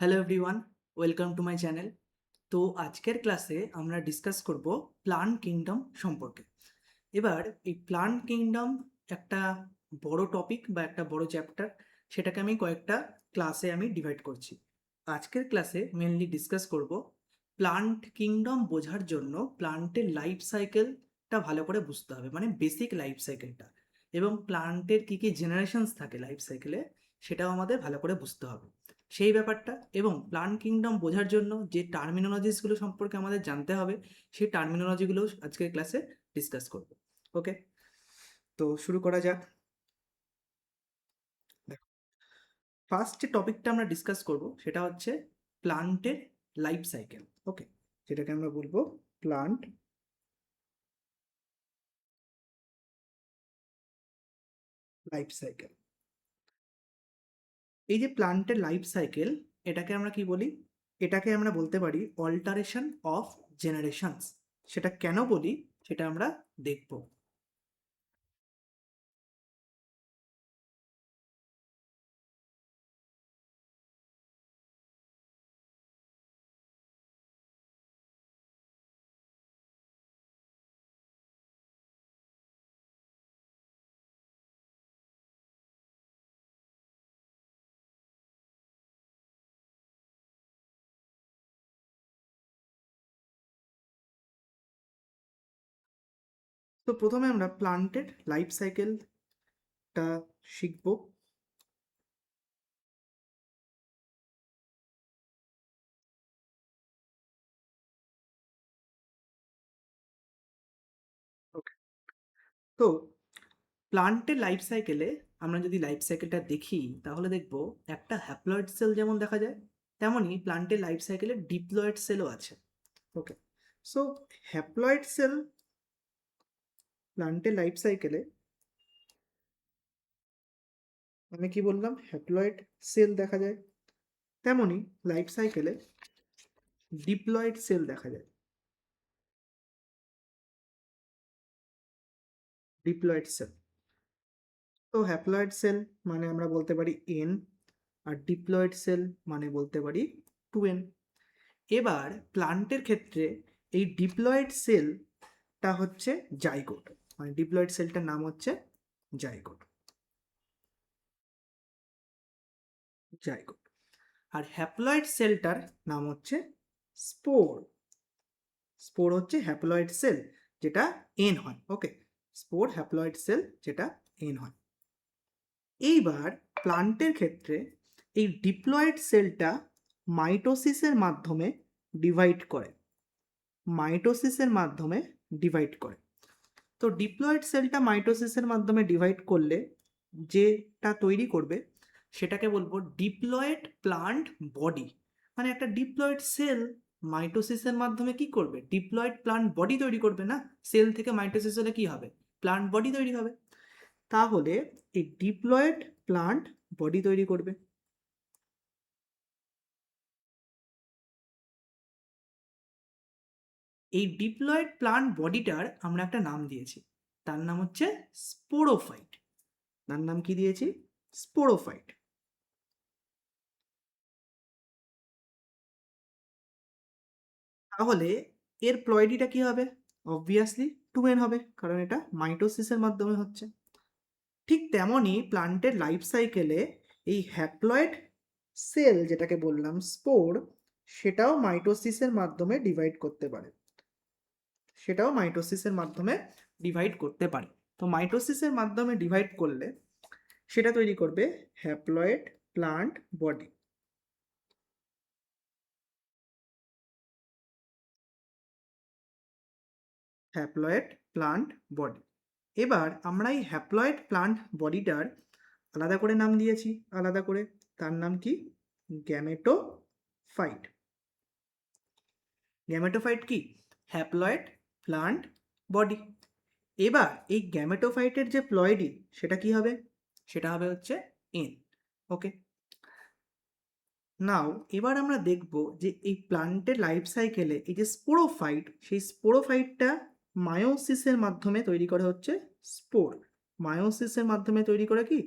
Hello everyone, welcome to my channel. তো আজকের ক্লাসে আমরা ডিসকাস করব প্লান্ট কিংডম সম্পর্কে। এবার এই প্লান্ট কিংডম একটা বড় টপিক বা একটা বড় চ্যাপ্টার, সেটাকে আমি কয়েকটা ক্লাসে ডিভাইড করছি। আজকের ক্লাসে মেনলি ডিসকাস করব প্লান্ট কিংডম বোঝার জন্য প্লান্টের লাইফ সাইকেলটা ভালো করে বুঝতে হবে, মানে বেসিক লাইফ সাইকেলটা, এবং প্লান্টের কী কী জেনারেশনস থাকে লাইফ সাইকেলে সেটাও আমাদের ভালো করে বুঝতে হবে সেই ব্যাপারটা। এবং প্লান্ট কিংডম বোঝার জন্য যে টার্মিনোলজিসগুলো সম্পর্কে আমাদের জানতে হবে, সেই টার্মিনোলজিগুলো আজকের ক্লাসে ডিসকাস করব। ওকে, তো শুরু করা যাক। দেখো, ফার্স্ট যে টপিকটা আমরা ডিসকাস করব সেটা হচ্ছে প্লান্টের লাইফ সাইকেল। ওকে, যেটাকে আমরা বলবো প্লান্ট লাইফ সাইকেল। এই যে প্লান্টের লাইফ সাইকেল, এটাকে আমরা কি বলি? এটাকে আমরা বলতে পারি অল্টারেশন অফ জেনারেশনস। সেটা কেন বলি সেটা আমরা দেখব। তো প্রথমে আমরা প্লান্টের লাইফ সাইকেলটা শিখব। ওকে, তো প্লান্টের লাইফ সাইকেলে আমরা যদি লাইফ সাইকেলটা দেখি তাহলে দেখব একটা হ্যাপ্লয়েড সেল যেমন দেখা যায়, তেমনই প্লান্টের লাইফ সাইকেলে ডিপ্লয়েড সেলও আছে। ওকে, সো হ্যাপ্লয়েড সেল প্লান্টের লাইফ সাইকেলে, আমি কি বললাম, হ্যাপ্লয়েড সেল দেখা যায়, তেমনই লাইফ সাইকেলে ডিপ্লয়েড সেল দেখা যায়। ডিপ্লয়েড সেল, তো হ্যাপ্লয়েড সেল মানে আমরা বলতে পারি এন, আর ডিপ্লয়েড সেল মানে বলতে পারি 2n। এবার প্লান্টের ক্ষেত্রে এই ডিপ্লয়েড সেলটা হচ্ছে জাইগোট, মানে ডিপ্লয়েড সেলটার নাম হচ্ছে জাইগোট। জাইগোট। আর হ্যাপ্লয়েড সেলটার নাম হচ্ছে স্পোর। স্পোর হচ্ছে হ্যাপ্লয়েড সেল যেটা এন হয়। ওকে, স্পোর হ্যাপ্লয়েড সেল যেটা এন হয়। এইবার প্লান্টের ক্ষেত্রে এই ডিপ্লয়েড সেলটা মাইটোসিসের মাধ্যমে ডিভাইড করে। মাইটোসিসের মাধ্যমে ডিভাইড করে। তো ডিপ্লয়েড সেলটা মাইটোসিসের মাধ্যমে ডিভাইড করলে যেটা তৈরি করবে সেটাকে বলবো ডিপ্লয়েড প্লান্ট বডি। মানে একটা ডিপ্লয়েড সেল মাইটোসিসের মাধ্যমে কি করবে? ডিপ্লয়েড প্লান্ট বডি তৈরি করবে না? সেল থেকে মাইটোসিস হলে কি হবে? প্লান্ট বডি তৈরি হবে। তাহলে এই ডিপ্লয়েড প্লান্ট বডি তৈরি করবে। এই ডিপ্লয়েড প্লান্ট বডিটার আমরা একটা নাম দিয়েছি, তার নাম হচ্ছে স্পোরোফাইট। তার নাম কি দিয়েছি? স্পোরোফাইট। তাহলে এর প্লয়েডিটা কি হবে? অবভিয়াসলি 2n হবে, কারণ এটা মাইটোসিসের মাধ্যমে হচ্ছে। ঠিক তেমনই প্লান্টের লাইফ সাইকেলে এই হ্যাপ্লয়েড সেল যেটাকে বললাম স্পোর, সেটাও মাইটোসিসের মাধ্যমে ডিভাইড করতে পারে। সেটাও মাইটোসিসের মাধ্যমে ডিভাইড করতে পারে। তো মাইটোসিসের মাধ্যমে ডিভাইড করলে সেটা তৈরি করবে haploid plant body. Haploid plant body. এবার আমরা এই হ্যাপ্লয়েড প্লান্ট বডিটার আলাদা করে নাম দিয়েছি, আলাদা করে। তার নাম কি? গ্যামেটোফাইট। গ্যামেটোফাইট কি? Haploid plant body. এবার এই গ্যামেটোফাইটের যে প্লয়েডি সেটা কি হবে? সেটা হবে হচ্ছে এন। ওকে, নাও এবার আমরা দেখব যে এই প্লান্টের লাইফ সাইকেলে এই যে স্পোরোফাইট, সেই স্পোরোফাইটটা মায়োসিসের মাধ্যমে তৈরি করে হচ্ছে স্পোর। মায়োসিসের মাধ্যমে তৈরি করে কি?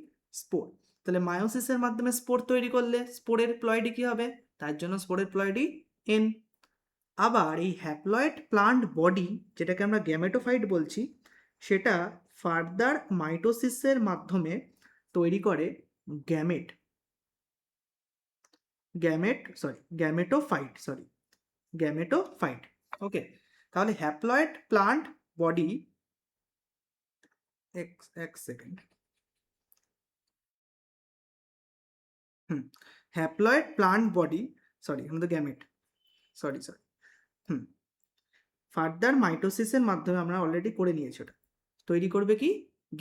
স্পোর। তাহলে মায়োসিসের মাধ্যমে স্পোর তৈরি করলে স্পোরের প্লয়েডি কি হবে? তার জন্য স্পোরের প্লয়েডই এন। আবার এই হ্যাপ্লয়েড প্লান্ট বডি, যেটাকে আমরা গ্যামেটোফাইট বলছি, সেটা ফার্দার মাইটোসিসের মাধ্যমে তৈরি করে গ্যামেট, গ্যামেটোফাইট। ওকে, তাহলে হ্যাপ্লয়েড প্লান্ট বডি, এক second, haploid plant body, sorry আমাদের গ্যামেট, সরি, ফার্দার মাইটোসিসের মাধ্যমে আমরা অলরেডি করে নিয়েছি, ওটা তৈরি করবে কি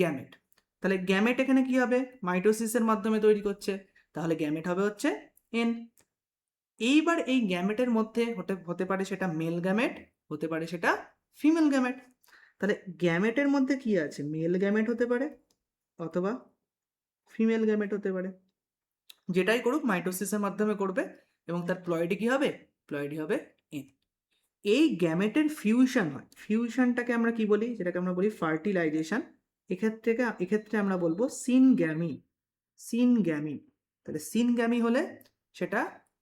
গ্যামেট। তাহলে গ্যামেট এখানে কি হবে, মাইটোসিসের মাধ্যমে তৈরি করছে, তাহলে গ্যামেট হবে হচ্ছে এন। এইবার এই গ্যামেটের মধ্যে হতে পারে সেটা মেল গ্যামেট, হতে পারে সেটা ফিমেল গ্যামেট। তাহলে গ্যামেটের মধ্যে কি আছে, মেল গ্যামেট হতে পারে অথবা ফিমেল গ্যামেট হতে পারে, যেটাই করুক মাইটোসিসের মাধ্যমে করবে, এবং তার প্লয়েডি কি হবে, প্লয়েডি হবে এন। এই গ্যামেটের ফিউশন হয়, ফিউশনটাকে আমরা কি বলি, যেটাকে আমরা বলি ফার্টিলাইজেশন। এক্ষেত্রে আমরা বলবো সিনগ্যামি, তাহলে সিনগ্যামি হলে সেটা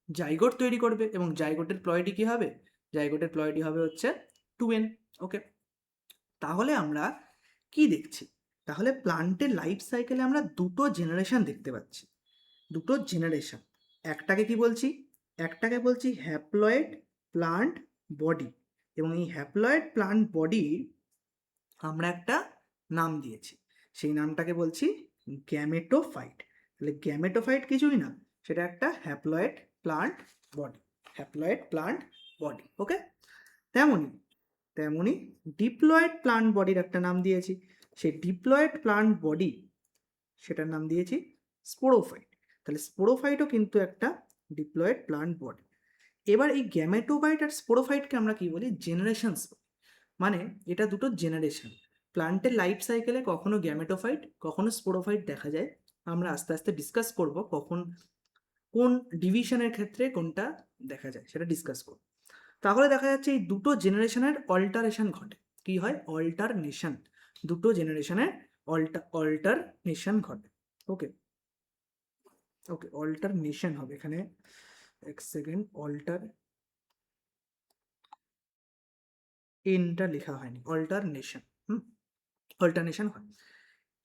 জাইগোট তৈরি করবে, এবং জাইগোটের প্লয়েডি কি হবে, জাইগোটের প্লয়েডি হবে হচ্ছে 2n। ওকে, তাহলে আমরা কি দেখছি, তাহলে প্লান্টের লাইফ সাইকেলে আমরা দুটো জেনারেশন দেখতে পাচ্ছি, দুটো জেনারেশন। একটাকে কি বলছি, একটাকে বলছি হ্যাপ্লয়েড প্লান্ট বডি, এবং এই হ্যাপ্লয়েড প্লান্ট বডির আমরা একটা নাম দিয়েছি, সেই নামটাকে বলছি গ্যামেটোফাইট। তাহলে গ্যামেটোফাইট কিছুই না, সেটা একটা haploid plant body, haploid plant body. Okay, তেমনি ডিপ্লয়েড প্লান্ট বডির একটা নাম দিয়েছি, সেই ডিপ্লয়েড প্লান্ট বডি সেটার নাম দিয়েছি স্পোরোফাইট। তাহলে স্পোরোফাইটও কিন্তু একটা ডিপ্লয়েড প্লান্ট বডি। এবার এই গ্যামেটোফাইট আর স্পোরোফাইটকে আমরা কি বলি, জেনারেশনস, মানে এটা দুটো জেনারেশন। প্লান্টের লাইফ সাইকেলে কখনো গ্যামেটোফাইট কখনো স্পোরোফাইট দেখা যায়, আমরা আস্তে আস্তে ডিসকাস করব কখন কোন ডিভিশনের ক্ষেত্রে কোনটা দেখা যায় সেটা ডিসকাস করব। তাহলে দেখা যাচ্ছে এই দুটো জেনারেশনের অল্টারেশন ঘটে, কি হয়, অল্টারনেশন, দুটো জেনারেশনের অল্টারনেশন ঘটে। ওকে, অল্টারনেশন হবে এখানে, এক সেকেন্ড, এনটা লেখা হয়নি, অল্টারনেশন, অল্টারনেশন হয়।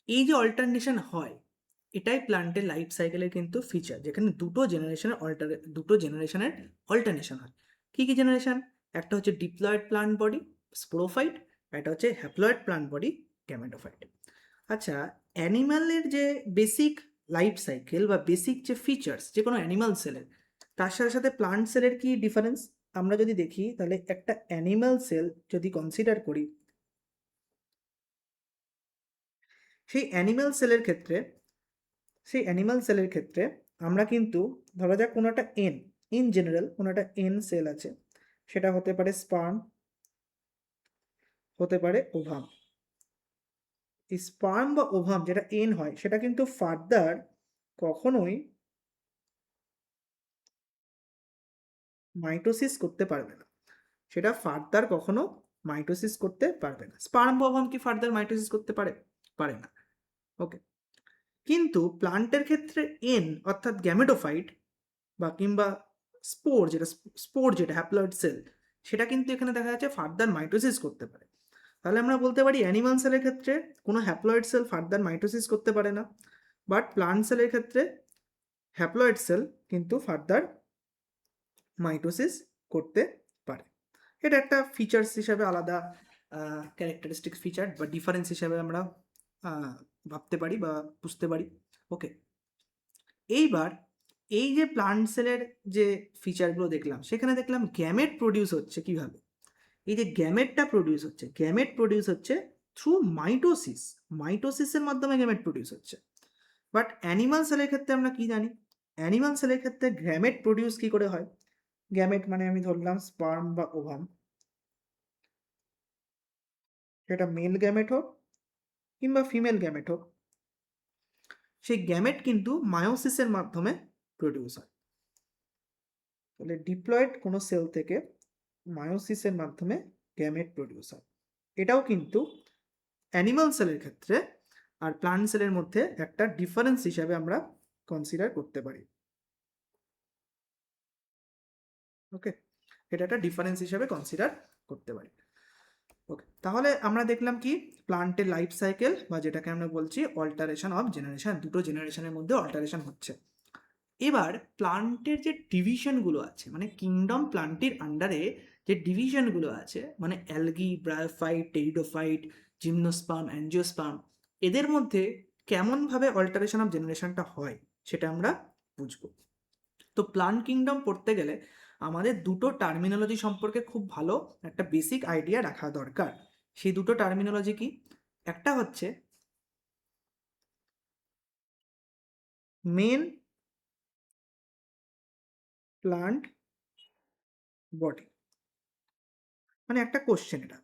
এই যে অল্টারনেশন হয়, এটাই প্লান্টের লাইফ সাইকেলের কিন্তু ফিচার, যেখানে দুটো জেনারেশনের অল্টারনেশন হয়। কি কি জেনারেশন, একটা হচ্ছে ডিপ্লয়েড প্লান্ট বডি স্পোরোফাইট, একটা হচ্ছে হ্যাপ্লয়েড প্লান্ট বডি গ্যামেটোফাইট। আচ্ছা, অ্যানিম্যালের যে বেসিক লাইফ সাইকেল বা বেসিক যে ফিচার্স যে কোনো অ্যানিমাল সেলের, তার সাথে সাথে প্লান্ট সেলের কি ডিফারেন্স আমরা যদি দেখি, তাহলে একটা অ্যানিমাল সেল যদি কনসিডার করি, সেই অ্যানিমাল সেলের ক্ষেত্রে আমরা কিন্তু ধরা যাক কোনো একটা ইন জেনারেল কোনো একটা সেল আছে, সেটা হতে পারে স্পার্ম, হতে পারে ওভাম। এই স্পার্ম বা ওভাম যেটা হয়, সেটা কিন্তু ফার্দার কখনোই মাইটোসিস করতে পারবে না, সেটা ফার্দার কখনো মাইটোসিস করতে পারবে না। স্পার্ম বা ওভাম কি ফার্দার মাইটোসিস করতে পারে, পারে না। ওকে, কিন্তু প্লান্টের ক্ষেত্রে অর্থাৎ গ্যামেটোফাইট বা কিংবা স্পোর যেটা হ্যাপ্লয়েড সেল, সেটা কিন্তু এখানে দেখা যাচ্ছে ফার্দার মাইটোসিস করতে পারে। তাহলে আমরা বলতে পারি অ্যানিমাল সেলের ক্ষেত্রে কোনো হ্যাপ্লয়েড সেল ফার্দার মাইটোসিস করতে পারে না, বাট প্লান্ট সেলের ক্ষেত্রে হ্যাপ্লয়েড সেল কিন্তু ফার্দার মাইটোসিস করতে পারে। এটা একটা ফিচার্স হিসাবে আলাদা ক্যারেক্টারিস্টিক ফিচার বা ডিফারেন্স হিসাবে আমরা ভাবতে পারি বা বুঝতে পারি। ওকে, এইবার এই যে প্লান্ট সেলের যে ফিচারগুলো দেখলাম, সেখানে দেখলাম গ্যামেট প্রডিউস হচ্ছে কিভাবে। এই যে গ্যামেট প্রডিউস হচ্ছে থ্রু মাইটোসিসের মাধ্যমে গ্যামেট প্রডিউস হচ্ছে। বাট অ্যানিমাল সেলের ক্ষেত্রে আমরা কি জানি, অ্যানিমাল সেলের ক্ষেত্রে গ্যামেট প্রডিউস কি করে হয়, গ্যামেট মানে আমি ধরলাম স্পার্ম বা ওভাম, সেটা মেল গ্যামেট হোক কিংবা ফিমেল গ্যামেট হোক, সেই গ্যামেট কিন্তু মায়োসিসের মাধ্যমে প্রডিউস হয়। তাহলে ডিপ্লয়েড কোনো সেল থেকে মায়োসিসের মাধ্যমে গ্যামেট প্রডিউস হয়। এটাও কিন্তু অ্যানিমাল সেলের ক্ষেত্রে আর প্লান্ট সেলের মধ্যে একটা ডিফারেন্স হিসাবে আমরা কনসিডার করতে পারি। ওকে, এটা একটা ডিফারেন্স হিসেবে কনসিডার করতে পারি। ওকে, তাহলে আমরা দেখলাম কি প্লান্টের লাইফ সাইকেল বা যেটাকে আমরা বলছি অল্টারেশন অফ জেনারেশন, দুটো জেনারেশনের মধ্যে অল্টারেশন হচ্ছে। এবার প্লান্টের যে ডিভিশনগুলো আছে, মানে কিংডম প্লান্টের আন্ডারে যে ডিভিশনগুলো আছে, মানে algae, bryophyte, pteridophyte, gymnosperm, angiosperm, এদের মধ্যে কেমনভাবে অল্টারেশন অফ জেনারেশনটা হয় সেটা আমরা বুঝবো। তো প্লান্ট কিংডম পড়তে গেলে আমাদের দুটো টার্মিনোলজি সম্পর্কে খুব ভালো একটা বেসিক আইডিয়া রাখা দরকার। সেই দুটো টার্মিনোলজি কি? একটা হচ্ছে মেন প্লান্ট বডি, মানে একটা কোশ্চেন এটা।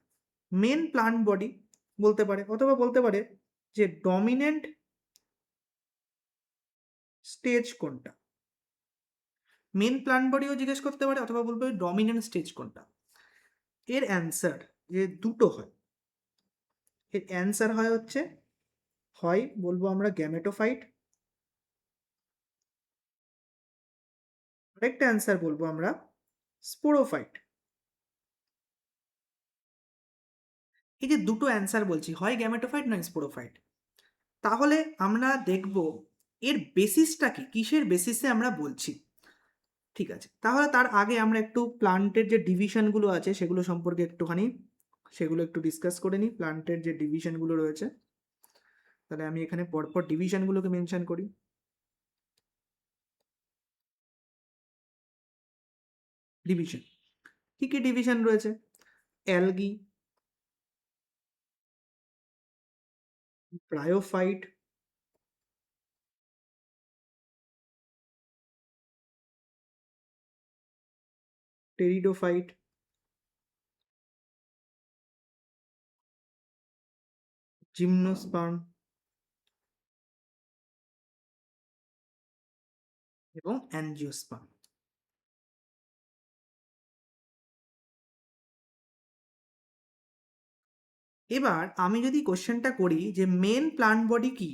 মেন প্লান্ট বডি বলতে পারে, অথবা বলতে পারে যে ডমিনেন্ট স্টেজ কোনটা। মেন প্লান্ট বডিও জিজ্ঞেস করতে পারে, অথবা বলবে ডমিনেন্ট স্টেজ কোনটা। এর অ্যান্সার যে দুটো হয়, এর অ্যান্সার হয় হচ্ছে, হয় বলবো আমরা গ্যামেটোফাইট, আরেকটা অ্যান্সার বলবো আমরা স্পোরোফাইট। এই যে দুটো অ্যান্সার বলছি, হয় গ্যামেটোফাইট নয় স্পোরোফাইট, তাহলে আমরা দেখব এর বেসিসটা কি, কিসের বেসিসে আমরা বলছি। ঠিক আছে, তাহলে তার আগে আমরা একটু প্লান্টের যে ডিভিশনগুলো আছে সেগুলো সম্পর্কে সেগুলো একটু ডিসকাস করে নিই। প্লান্টের যে ডিভিশনগুলো রয়েছে, তাহলে আমি এখানে পরপর ডিভিশনগুলোকে মেনশন করি। ডিভিশন, কি কি ডিভিশন রয়েছে? অ্যালগি, ব্রায়োফাইট, টেরিডোফাইট, জিমনোস্পার্ম এবং অ্যাঞ্জিওস্পার্ম। এবার আমি যদি কোশ্চেনটা করি যে মেন প্লান্ট বডি কি,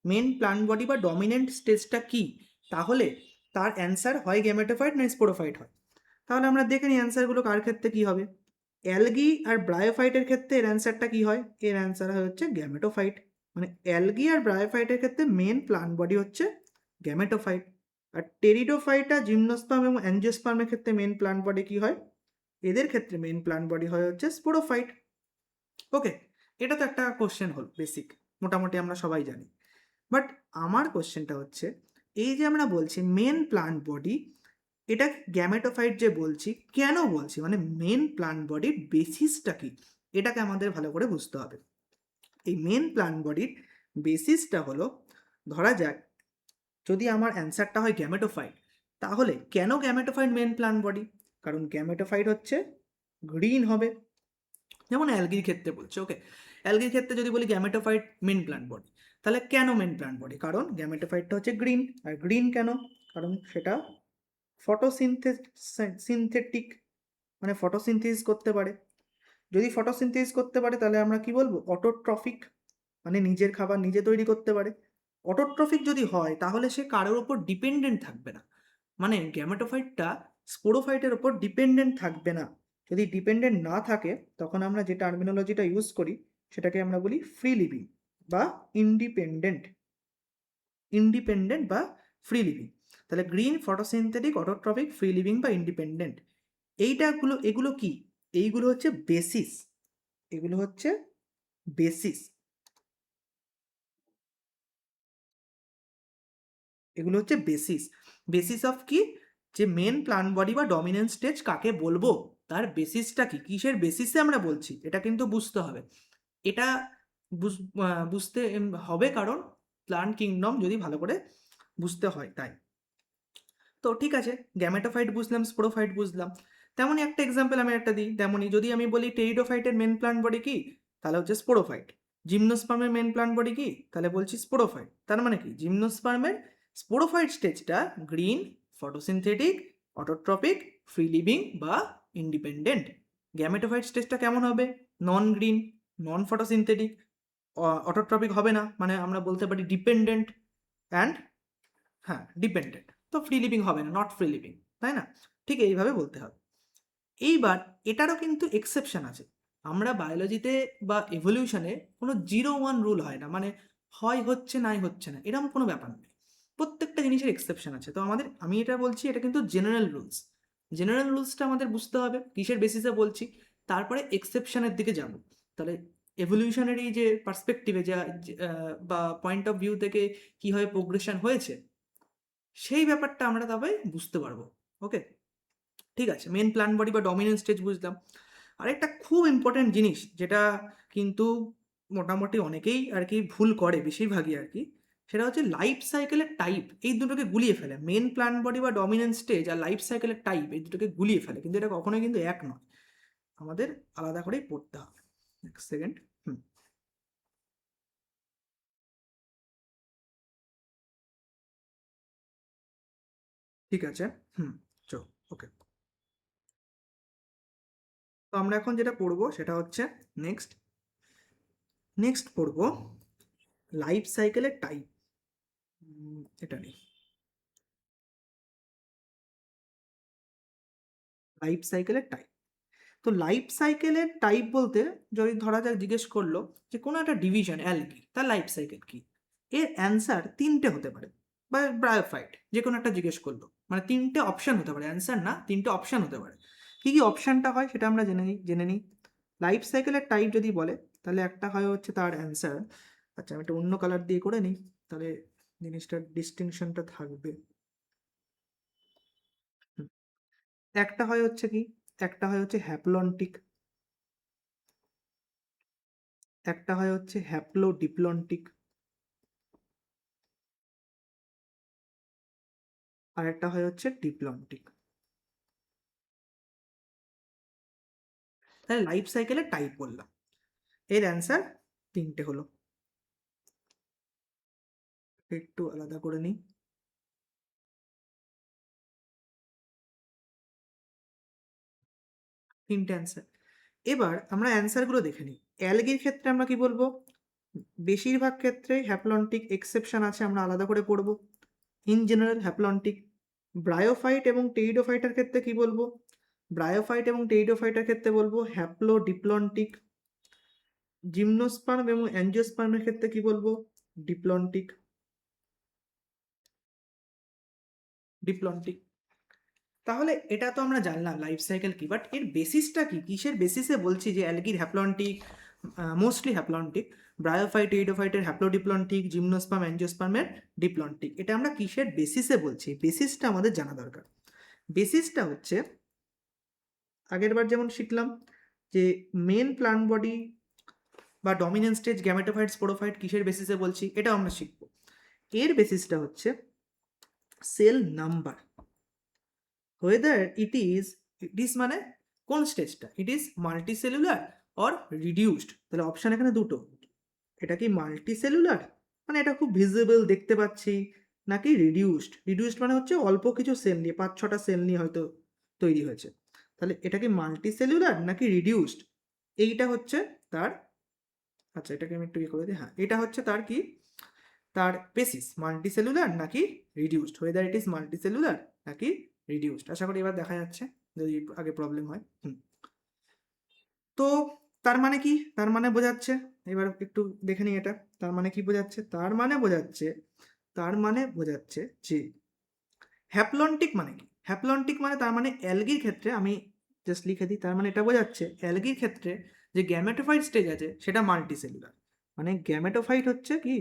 মেন প্লান্ট বডি বা ডমিনেন্ট স্টেজটা কি, তাহলে তার অ্যান্সার হয় গ্যামেটোফাইট না স্পোরোফাইট হয়। তাহলে আমরা দেখে নিই অ্যান্সারগুলো কার ক্ষেত্রে কি হবে। অ্যালগি আর ব্রায়োফাইটের ক্ষেত্রে এর অ্যান্সারটা কি হয়? এর অ্যান্সার হয় হচ্ছে গ্যামেটোফাইট। মানে অ্যালগি আর ব্রায়োফাইটের ক্ষেত্রে মেন প্লান্ট বডি হচ্ছে গ্যামেটোফাইট। আর টেরিডোফাইট আর জিমনোস্পার্ম এবং অ্যাঞ্জিওস্পার্মের ক্ষেত্রে মেন প্লান্ট বডি কি হয়? এদের ক্ষেত্রে মেন প্লান্ট বডি হয় হচ্ছে স্পোরোফাইট। ওকে, এটা তো একটা কোশ্চেন হল বেসিক, মোটামুটি আমরা সবাই জানি। বাট আমার কোশ্চেনটা হচ্ছে, এই যে আমরা বলছি মেন প্লান্ট বডি, এটা গ্যামেটোফাইট যে বলছি, কেন বলছি, মানে মেন প্লান্ট বডির বেসিসটা কি, এটাকে আমাদের ভালো করে বুঝতে হবে। এই মেন প্লান্ট বডির বেসিসটা হলো, ধরা যাক যদি আমার অ্যান্সারটা হয় গ্যামেটোফাইট, তাহলে কেন গ্যামেটোফাইট মেন প্লান্ট বডি? কারণ গ্যামেটোফাইট হচ্ছে গ্রিন হবে, যেমন অ্যালগির ক্ষেত্রে বলছে। ওকে, অ্যালগির ক্ষেত্রে যদি বলি গ্যামেটোফাইট মেন প্লান্ট বডি, তাহলে কেন মেন প্লান্ট বডি? কারণ গ্যামেটোফাইটটা হচ্ছে গ্রিন। আর গ্রিন কেন? কারণ সেটা সিনথেটিক, মানে ফটোসিনথেসিস করতে পারে। যদি ফটোসিনথেসিস করতে পারে তাহলে আমরা কি বলবো? অটোট্রফিক, মানে নিজের খাবার নিজে তৈরি করতে পারে। অটোট্রফিক যদি হয় তাহলে সে কারোর ওপর ডিপেন্ডেন্ট থাকবে না, মানে গ্যামেটোফাইটটা স্পোরোফাইটের ওপর ডিপেন্ডেন্ট থাকবে না। যদি ডিপেন্ডেন্ট না থাকে তখন আমরা যে টার্মিনোলজিটা ইউজ করি সেটাকে আমরা বলি ফ্রি লিভিং বা ইন্ডিপেন্ডেন্ট, বা ফ্রি লিভিং। তাহলে green, photosynthetic, autotrophic, free living বা ইন্ডিপেন্ডেন্ট, এগুলো কি? এইগুলো হচ্ছে বেসিস, এগুলো হচ্ছে বেসিস, এগুলো হচ্ছে বেসিস। বেসিস অফ কি? যে মেন প্লান্ট বডি বা ডমিনেন্ট স্টেজ কাকে বলবো, তার বেসিসটা কি, কিসের বেসিসে আমরা বলছি, এটা কিন্তু বুঝতে হবে। এটা বুঝতে হবে, কারণ প্লান্ট কিংডম যদি ভালো করে বুঝতে হয় তাই। তো ঠিক আছে, গ্যামেটোফাইট বুঝলাম, স্পোরোফাইট বুঝলাম। তেমনই একটা এক্সাম্পল আমি একটা দিই। তেমনই যদি আমি বলি টেরিডোফাইটের মেন প্লান্ট বডি কি, তাহলে হচ্ছে স্পোরোফাইট। জিমনোস্পার্মের মেন প্লান্ট বডি কি, তাহলে বলছি স্পোরোফাইট। তার মানে কি, জিমনোস্পার্মের স্পোরোফাইট স্টেজটা green, photosynthetic, autotrophic, free living বা ইন্ডিপেন্ডেন্ট। গ্যামেটোফাইট স্টেজটা কেমন হবে? Non green, non photosynthetic, autotrophic হবে না, মানে আমরা বলতে পারি ডিপেন্ডেন্ট, অ্যান্ড হ্যাঁ ডিপেন্ডেন্ট। তো ফ্রি লিভিং হবে না, নট ফ্রি লিভিং, তাই না? ঠিক এইভাবে বলতে হবে। এইবার এটারও কিন্তু এক্সেপশন আছে। আমরা বায়োলজিতে বা এভলিউশনে কোনো 0-1 রুল হয় না, মানে হয় হচ্ছে নাই হচ্ছে না, এরকম কোনো ব্যাপার নেই। প্রত্যেকটা জিনিসের এক্সেপশন আছে। তো আমি এটা বলছি, এটা কিন্তু জেনারেল রুলস। জেনারেল রুলসটা আমাদের বুঝতে হবে কিসের বেসিসে বলছি, তারপরে এক্সেপশনের দিকে যাব। তাহলে এভলিউশনারি যে পার্সপেক্টিভে বা পয়েন্ট অফ ভিউ থেকে কীভাবে প্রোগ্রেশন হয়েছে, সেই ব্যাপারটা আমরা তবে বুঝতে পারবো। ওকে, ঠিক আছে। মেন প্ল্যান বডি বা ডমিনেন্ট স্টেজ বুঝলাম। আরেকটা খুব ইম্পর্টেন্ট জিনিস, যেটা কিন্তু মোটামুটি অনেকেই আর কি ভুল করে, বেশিরভাগই আর কি, সেটা হচ্ছে লাইফ সাইকেলের টাইপ। এই দুটোকে গুলিয়ে ফেলে। মেন প্ল্যান বডি বা ডমিনেন্ট স্টেজ আর লাইফ সাইকেলের টাইপ, এই দুটোকে গুলিয়ে ফেলে, কিন্তু এটা কখনোই কিন্তু এক নয়, আমাদের আলাদা করেই পড়তে হবে। এক সেকেন্ড। ঠিক আছে। হুম। চল। ওকে, তো আমরা এখন যেটা পড়বো সেটা হচ্ছে নেক্সট নেক্সট পড়বো লাইফ সাইকেলের টাইপ। এটা নেই। লাইফ সাইকেলের টাইপ। তো লাইফ সাইকেলের টাইপ বলতে, যদি ধরা যাক জিজ্ঞেস করলো যে কোনো একটা ডিভিশন অ্যালগি, তার লাইফ সাইকেল কি, এর অ্যান্সার তিনটে হতে পারে। বা ব্রায়োফাইট, যে কোনো একটা জিজ্ঞেস করলো, মানে তিনটে অপশন হতে পারে, অ্যান্সার না, তিনটে অপশন হতে পারে। কী কী অপশানটা হয় সেটা আমরা জেনে নিই। লাইফ সাইকেলের টাইপ যদি বলে, তাহলে একটা হয় হচ্ছে তার অ্যান্সার। আচ্ছা, আমি একটা অন্য কালার দিয়ে করে নিই, তাহলে জিনিসটার ডিস্টিংশনটা থাকবে। হুম। একটা হয় হচ্ছে কি, একটা হয় হচ্ছে হ্যাপ্লন্টিক, একটা হয় হচ্ছে হ্যাপ্লোডিপ্লন্টিক, আর একটা হয় হচ্ছে ডিপ্লন্টিক। তাহলে লাইফ সাইকেলের টাইপ বললাম, এর অ্যান্সার তিনটে হলো। একটু আলাদা করে নিই। তিনটে অ্যান্সার। এবার আমরা অ্যান্সারগুলো দেখে নিই। অ্যালগির ক্ষেত্রে আমরা কি বলবো? বেশিরভাগ ক্ষেত্রেই হ্যাপ্লন্টিক, এক্সেপশন আছে, আমরা আলাদা করে পড়বো। In general haplontic. ব্রায়োফাইট এবং টেরিডোফাইটার ক্ষেত্রে কি বলবো? ব্রায়োফাইট এবং টেরিডোফাইটার ক্ষেত্রে বলবো হ্যাপ্লোডিপ্লন্টিক। জিমনোস্পার্ম এবং অ্যাঞ্জিওস্পার্মের ক্ষেত্রে কি বলবো? ডিপ্লন্টিক। ডিপ্লন্টিক। তাহলে এটা তো আমরা জানলাম লাইফ সাইকেল কি, বাট এর বেসিসটা কি, কিসের বেসিসে বলছি যে অ্যালগির হ্যাপ্লন্টিক, মোস্টলি হ্যাপ্লন্টিক, ব্রায়োফাইট এইডোফাইটের হ্যাপ্লোডিপ্লন্টিক, জিমনোস্পার্ম অ্যাঞ্জিওস্পার্মের ডিপ্লন্টিক, এটা আমরা কিসের বেসিসে বলছি, বেসিসটা আমাদের জানা দরকার। বেসিসটা হচ্ছে আগের বার যেমন শিখলাম যে মেন প্লান্ট বডি বা ডমিনেন্ট স্টেজ, গ্যামেটোফাইট, স্পোরোফাইট কিসের বেসিসে বলছি, এটা আমরা শিখবো। এর বেসিসটা হচ্ছে cell number, whether it is মানে কোন স্টেজটা, it is multicellular or reduced. তাহলে অপশান এখানে দুটো, এটা কি মাল্টিসেলুলার, মানে এটা খুব ভিজিবল দেখতে পাচ্ছি, নাকি রিডিউসড। রিডিউসড মানে হচ্ছে অল্প কিছু সেল নিয়ে, 5-6টা সেল নিয়ে হয়তো তৈরি হয়েছে। তাহলে এটা কি মাল্টিসেলুলার নাকি রিডিউসড, এইটা হচ্ছে তার, আচ্ছা এটাকে আমি একটু ইয়ে করে দিই, হ্যাঁ এটা হচ্ছে তার কি, তার বেসিস মাল্টিসেলুলার নাকি reduced, weather it is multicellular নাকি রিডিউসড। আশা করি এবার দেখা যাচ্ছে, যদি আগে প্রবলেম হয়। তো তার মানে কি, তার মানে বোঝাচ্ছে, এবার একটু দেখে নিই এটা, তার মানে কি বোঝাচ্ছে, তার মানে বোঝাচ্ছে যে হ্যাপ্লন্টিক মানে কি, হ্যাপ্লন্টিক মানে তার মানে অ্যালগির ক্ষেত্রে, আমি জাস্ট লিখে দিই, তার মানে এটা বোঝাচ্ছে অ্যালগির ক্ষেত্রে যে গ্যামেটোফাইট স্টেজ আছে সেটা মাল্টিসেলুলার, মানে গ্যামেটোফাইট হচ্ছে কি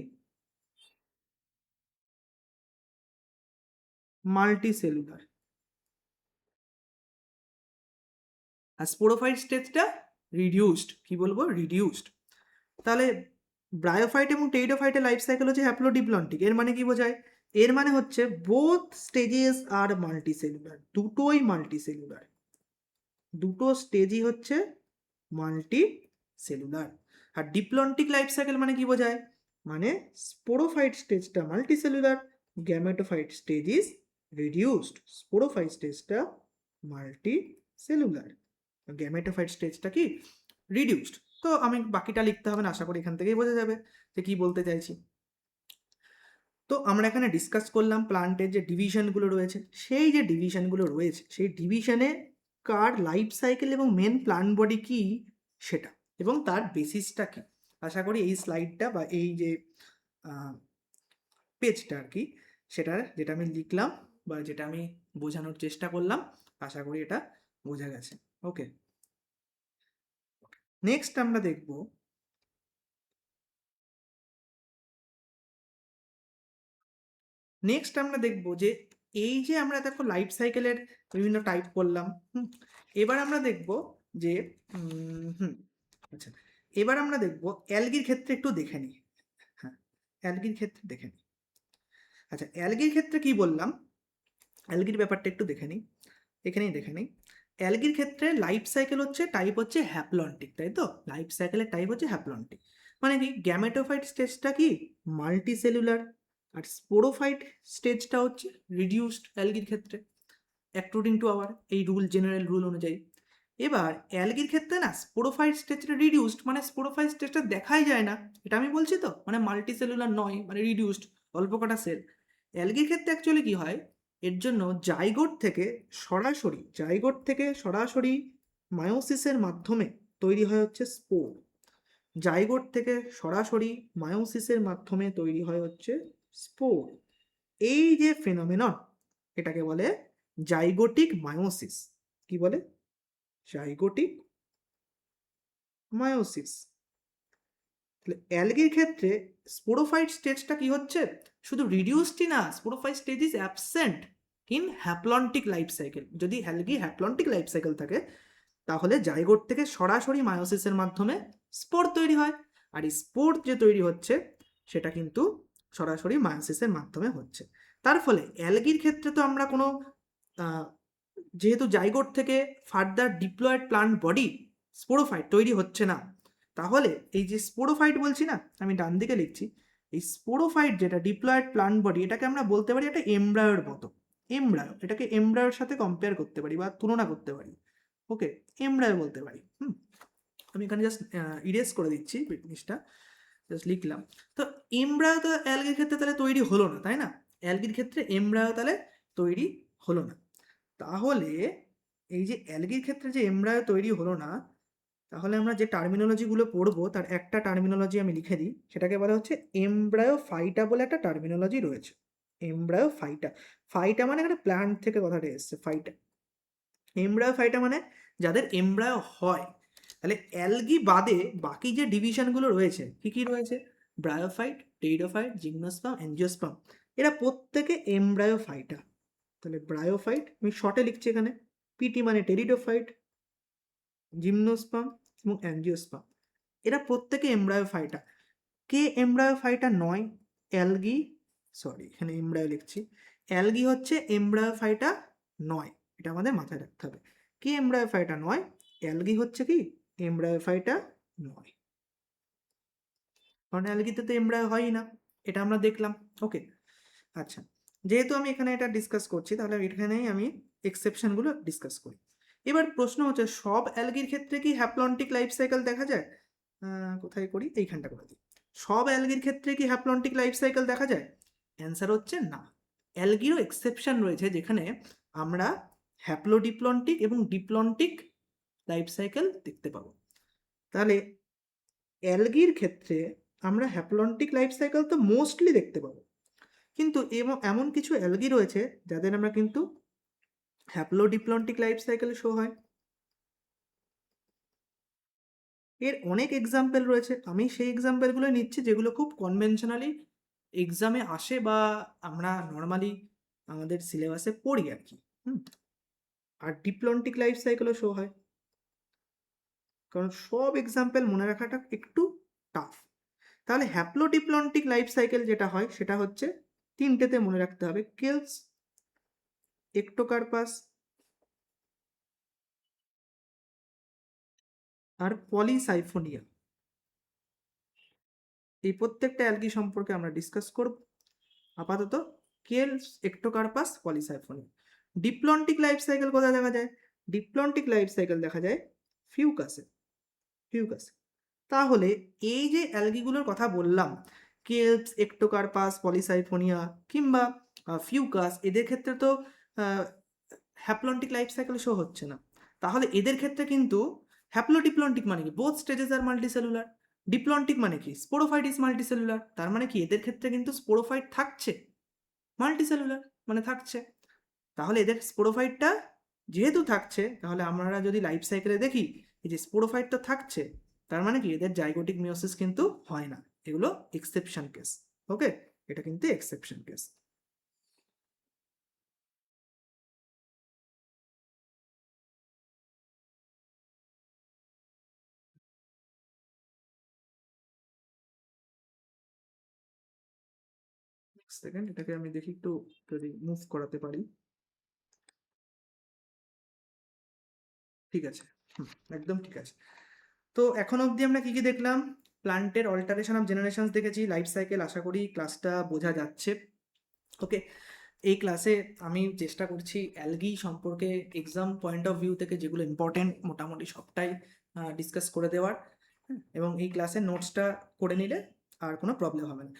মাল্টিসেলুলার, আর স্পোরোফাইট স্টেজটা রিডিউসড, কি বলবো, রিডিউসড। তাহলে ব্রায়োফাইট এবং টেরিডোফাইটের লাইফ সাইকেল হচ্ছে হ্যাপ্লোডিপ্লন্টিক, এর মানে কি বোঝায়, এর মানে হচ্ছে বোথ স্টেজেস আর মাল্টিসেলুলার, দুটোই মাল্টিসেলুলার, দুটো স্টেজই হচ্ছে মাল্টি সেলুলার। আর ডিপ্লন্টিক লাইফ সাইকেল মানে কি বোঝায়, মানে স্পোরোফাইট স্টেজটা multicellular, gametophyte stage is reduced, sporophyte স্টেজটা মাল্টি সেলুলার, গ্যামেটোফাইট স্টেজটা কি রিডিউসড। তো আমি বাকিটা লিখতে হবে না, আশা করি এখান থেকেই বোঝা যাবে যে কি বলতে চাইছি। তো আমরা এখানে ডিসকাস করলাম প্লান্টের যে ডিভিশনগুলো রয়েছে, সেই যে ডিভিশনগুলো রয়েছে সেই ডিভিশনে কার লাইফ সাইকেল এবং মেন প্লান্ট বডি কী সেটা, এবং তার বেসিসটা কী। আশা করি এই স্লাইডটা বা এই যে পেজটা আর কি, সেটার যেটা আমি লিখলাম বা যেটা আমি বোঝানোর চেষ্টা করলাম, আশা করি এটা বোঝা গেছে। ওকে, নেক্সট আমরা দেখব যে এই যে আমরা দেখো লাইফ সাইকেলের বিভিন্ন টাইপ করলাম। এবার আমরা দেখব যে আচ্ছা, এবার আমরা দেখব অ্যালগির ক্ষেত্রে একটু দেখে নিই। হ্যাঁ, অ্যালগির ক্ষেত্রে দেখে নিই। আচ্ছা, অ্যালগির ক্ষেত্রে কি বললাম, অ্যালগির ব্যাপারটা একটু দেখে নিই, এখানেই দেখে নিই। অ্যালগির ক্ষেত্রে লাইফ সাইকেল হচ্ছে টাইপ হচ্ছে হ্যাপ্লন্টিক, তাই তো? লাইফ সাইকেলের টাইপ হচ্ছে হ্যাপ্লন্টিক, মানে কি গ্যামেটোফাইট স্টেজটা কি মাল্টিসেলুলার, আর স্পোরোফাইট স্টেজটা হচ্ছে রিডিউসড অ্যালগির ক্ষেত্রে, অ্যাকর্ডিং টু আওয়ার এই রুল, জেনারেল রুল অনুযায়ী। এবার অ্যালগির ক্ষেত্রে না স্পোরোফাইট স্টেজটা রিডিউসড, মানে স্পোরোফাইট স্টেজটা দেখাই যায় না, এটা আমি বলছি তো, মানে মাল্টিসেলুলার নয়, মানে রিডিউসড, অল্প কটা সেল। অ্যালগির ক্ষেত্রে অ্যাকচুয়ালি কি হয়, এর জন্য জাইগোট থেকে সরাসরি মায়োসিসের মাধ্যমে তৈরি হয় হচ্ছে স্পোর। জাইগোট থেকে সরাসরি মায়োসিসের মাধ্যমে তৈরি হয় হচ্ছে স্পোর। এই যে ফেনোমেনন, এটাকে বলে জাইগোটিক মায়োসিস। কি বলে? Zygotic meiosis. তাহলে অ্যালগির ক্ষেত্রে স্পোরোফাইট স্টেজটা কি হচ্ছে, শুধু রিডিউসডই না, sporophyte stage is absent in haplontic life cycle. যদি অ্যালগি হ্যাপ্লন্টিক লাইফ সাইকেল থাকে, তাহলে জাইগোট থেকে সরাসরি মায়োসিসের মাধ্যমে স্পোর তৈরি হয়, আর এই স্পোর যে তৈরি হচ্ছে সেটা কিন্তু সরাসরি মায়োসিসের মাধ্যমে হচ্ছে। তার ফলে অ্যালগির ক্ষেত্রে তো আমরা কোনো যেহেতু জাইগোট থেকে further diploid plant body sporophyte তৈরি হচ্ছে না, তাহলে এই যে স্পোরোফাইট বলছি না, আমি ডান দিকে লিখছি, এই স্পোরোফাইট যেটা ডিপ্লয়েড প্লান্ট বডি, এটাকে আমরা বলতে পারি একটা এমব্রায়োর মতো। এমব্রায়ো, এটাকে এমব্রায়োর সাথে কম্পেয়ার করতে পারি বা তুলনা করতে পারি। ওকে, এমব্রায়ো বলতে পারি। আমি এখানে জাস্ট ইরেজ করে দিচ্ছি জিনিসটা, জাস্ট লিখলাম। তো এমব্রায়ো তো অ্যালগির ক্ষেত্রে তাহলে তৈরি হলো না, তাই না? অ্যালগির ক্ষেত্রে এমব্রায়ো তাহলে তৈরি হলো না। তাহলে এই যে অ্যালগির ক্ষেত্রে যে এমব্রায়ো তৈরি হলো না, তাহলে আমরা যে টার্মিনোলজিগুলো পড়বো তার একটা টার্মিনোলজি আমি লিখে দিই, সেটাকে বলা হচ্ছে এমব্রায়ো ফাইটা বলে একটা টার্মিনোলজি রয়েছে। এমব্রায়ো ফাইটা, ফাইটা মানে একটা প্ল্যান্ট থেকে কথাটা এসছে, ফাইটা। এমব্রায়ো ফাইটা মানে যাদের এমব্রায়ো হয়। তাহলে অ্যালগি বাদে বাকি যে ডিভিশনগুলো রয়েছে, কি কি রয়েছে? ব্রায়োফাইট, টেরিডোফাইট, জিমনোস্পার্ম, অ্যাঞ্জিওস্পার্ম, এরা প্রত্যেকে এমব্রায়ো ফাইটা। তাহলে ব্রায়োফাইট আমি শর্টে লিখছি এখানে, পিটি মানে টেরিডোফাইট, জিমনোস্পার্ম এবং অ্যাঞ্জিওস্পার্ম, এরা প্রত্যেকে এমব্রায়ো ফাইটা। কে এমব্রায়ো ফাইটা নয়? অ্যালগি, সরি এখানে এমব্রায়ো লিখছি, অ্যালগি হচ্ছে এমব্রায়ো ফাইটা নয়, এটা আমাদের মাথায় রাখতে হবে। কে এমব্রায়ো ফাইটা নয়? অ্যালগি হচ্ছে কি এমব্রায়ো ফাইটা নয়, কারণ অ্যালগিতে তো এমব্রায়ো হয়ই না, এটা আমরা দেখলাম। ওকে, আচ্ছা, যেহেতু আমি এখানে এটা ডিসকাস করছি, তাহলে এখানেই আমি এক্সেপশনগুলো ডিসকাস করি। এবার প্রশ্ন হচ্ছে, সব অ্যালগির ক্ষেত্রে কি হ্যাপ্লন্টিক লাইফ সাইকেল দেখা যায়? কোথায় করি, এইখানটা করে দিই। সব অ্যালগির ক্ষেত্রে কি হ্যাপ্লন্টিক লাইফ সাইকেল দেখা যায়? অ্যান্সার হচ্ছে না। অ্যালগিরও এক্সেপশন রয়েছে, যেখানে আমরা হ্যাপ্লোডিপ্লন্টিক এবং ডিপ্লন্টিক লাইফ সাইকেল দেখতে পাবো। তাহলে অ্যালগির ক্ষেত্রে আমরা হ্যাপ্লন্টিক লাইফ সাইকেল তো মোস্টলি দেখতে পাবো, কিন্তু এমন কিছু অ্যালগি রয়েছে যাদের আমরা কিন্তু হ্যাপ্লোডিপ্লন্টিক লাইফ সাইকেল শো হয়। এর অনেক এক্সাম্পল রয়েছে, আমি সেই এক্সাম্পলগুলো নিচ্ছি যেগুলো খুব কনভেনশনালি এক্সামে আসে বা আমরা নর্মালি আমাদের সিলেবাসে পড়ি আর কি। আর ডিপ্লন্টিক লাইফ সাইকেলও শো হয়, কারণ সব এক্সাম্পল মনে রাখাটা একটু টাফ। তাহলে হ্যাপ্লোডিপ্লন্টিক লাইফ সাইকেল যেটা হয় সেটা হচ্ছে তিনটেতে মনে রাখতে হবে, কেলস, একটোকার্পাস আর পলিসাইফোনিয়া। এই প্রত্যেকটা অ্যালগি সম্পর্কে আমরা ডিসকাস করব আপাতত। Kills, Ectocarpus, পলিসাইফোনিয়া। Diplontic life cycle কোথায় দেখা যায়? ডিপ্লন্টিক লাইফ সাইকেল দেখা যায় ফিউকাসে। তাহলে এই যে অ্যালগিগুলোর কথা বললাম, কেলপস, একটোকার্পাস, পলিসাইফোনিয়া কিংবা ফিউকাস, এদের ক্ষেত্রে তো হ্যাপ্লন্টিক লাইফ সাইকেল শো হচ্ছে না। তাহলে এদের ক্ষেত্রে কিন্তু হ্যাপ্লোডিপ্লন্টিক মানে কি, বোথ স্টেজেস আর মাল্টিসেলুলার। ডিপ্লন্টিক মানে কি, স্পোরোফাইট ইজ মাল্টিসেলুলার। তার মানে কি এদের ক্ষেত্রে কিন্তু স্পোরোফাইট থাকছে, মাল্টিসেলুলার মানে থাকছে। তাহলে এদের স্পোরোফাইটটা যেহেতু থাকছে, তাহলে আমরা যদি লাইফ সাইকেলে দেখি এই যে স্পোরোফাইট তো থাকছে, তার মানে কি এদের জাইগোটিক মিওসিস কিন্তু হয় না। এগুলো এক্সেপশন কেস। ওকে, এটা কিন্তু এক্সেপশন কেস। সেকেন্ড, এটাকে আমি দেখি একটু যদি মুভ করাতে পারি। ঠিক আছে, একদম ঠিক আছে। তো এখন অবধি আমরা কি কি দেখলাম? প্লান্টের অল্টারেশন অফ জেনারেশনস দেখেছি, লাইফ সাইকেল। আশা করি ক্লাসটা বোঝা যাচ্ছে। ওকে, এই ক্লাসে আমি চেষ্টা করছি অ্যালগি সম্পর্কে এক্সাম পয়েন্ট অফ ভিউ থেকে যেগুলো ইম্পর্টেন্ট মোটামুটি সবটাই ডিসকাস করে দেওয়ার। এবং এই ক্লাসের নোটসটা করে নিলে আর কোনো প্রবলেম হবে না।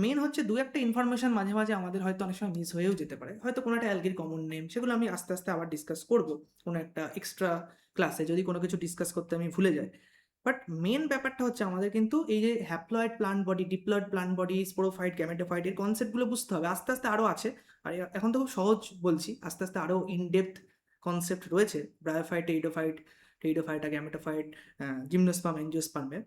মেন হচ্ছে দু একটা ইনফরমেশন মাঝে মাঝে আমাদের হয়তো অনেক সময় মিস হয়েও যেতে পারে, হয়তো কোনো একটা অ্যালগির কমন নেম, সেগুলো আমি আস্তে আস্তে আবার ডিসকাস করব কোনো একটা এক্সট্রা ক্লাসে, যদি কোনো কিছু ডিসকাস করতে আমি ভুলে যাই। বাট মেন ব্যাপারটা হচ্ছে আমাদের কিন্তু এই যে haploid plant body, diploid plant body, sporophyte, gametophyte, এর কনসেপ্টগুলো বুঝতে হবে। আস্তে আস্তে আরও আছে, আর এখন তো খুব সহজ বলছি, আস্তে আস্তে আরও ইনডেপথ কনসেপ্ট রয়েছে ব্রায়োফাইট, টেইডোফাইট, টেইডোফাইটা, গ্যামেটোফাইট, জিমনোস্পার্ম, এনজিওস্পার্মে।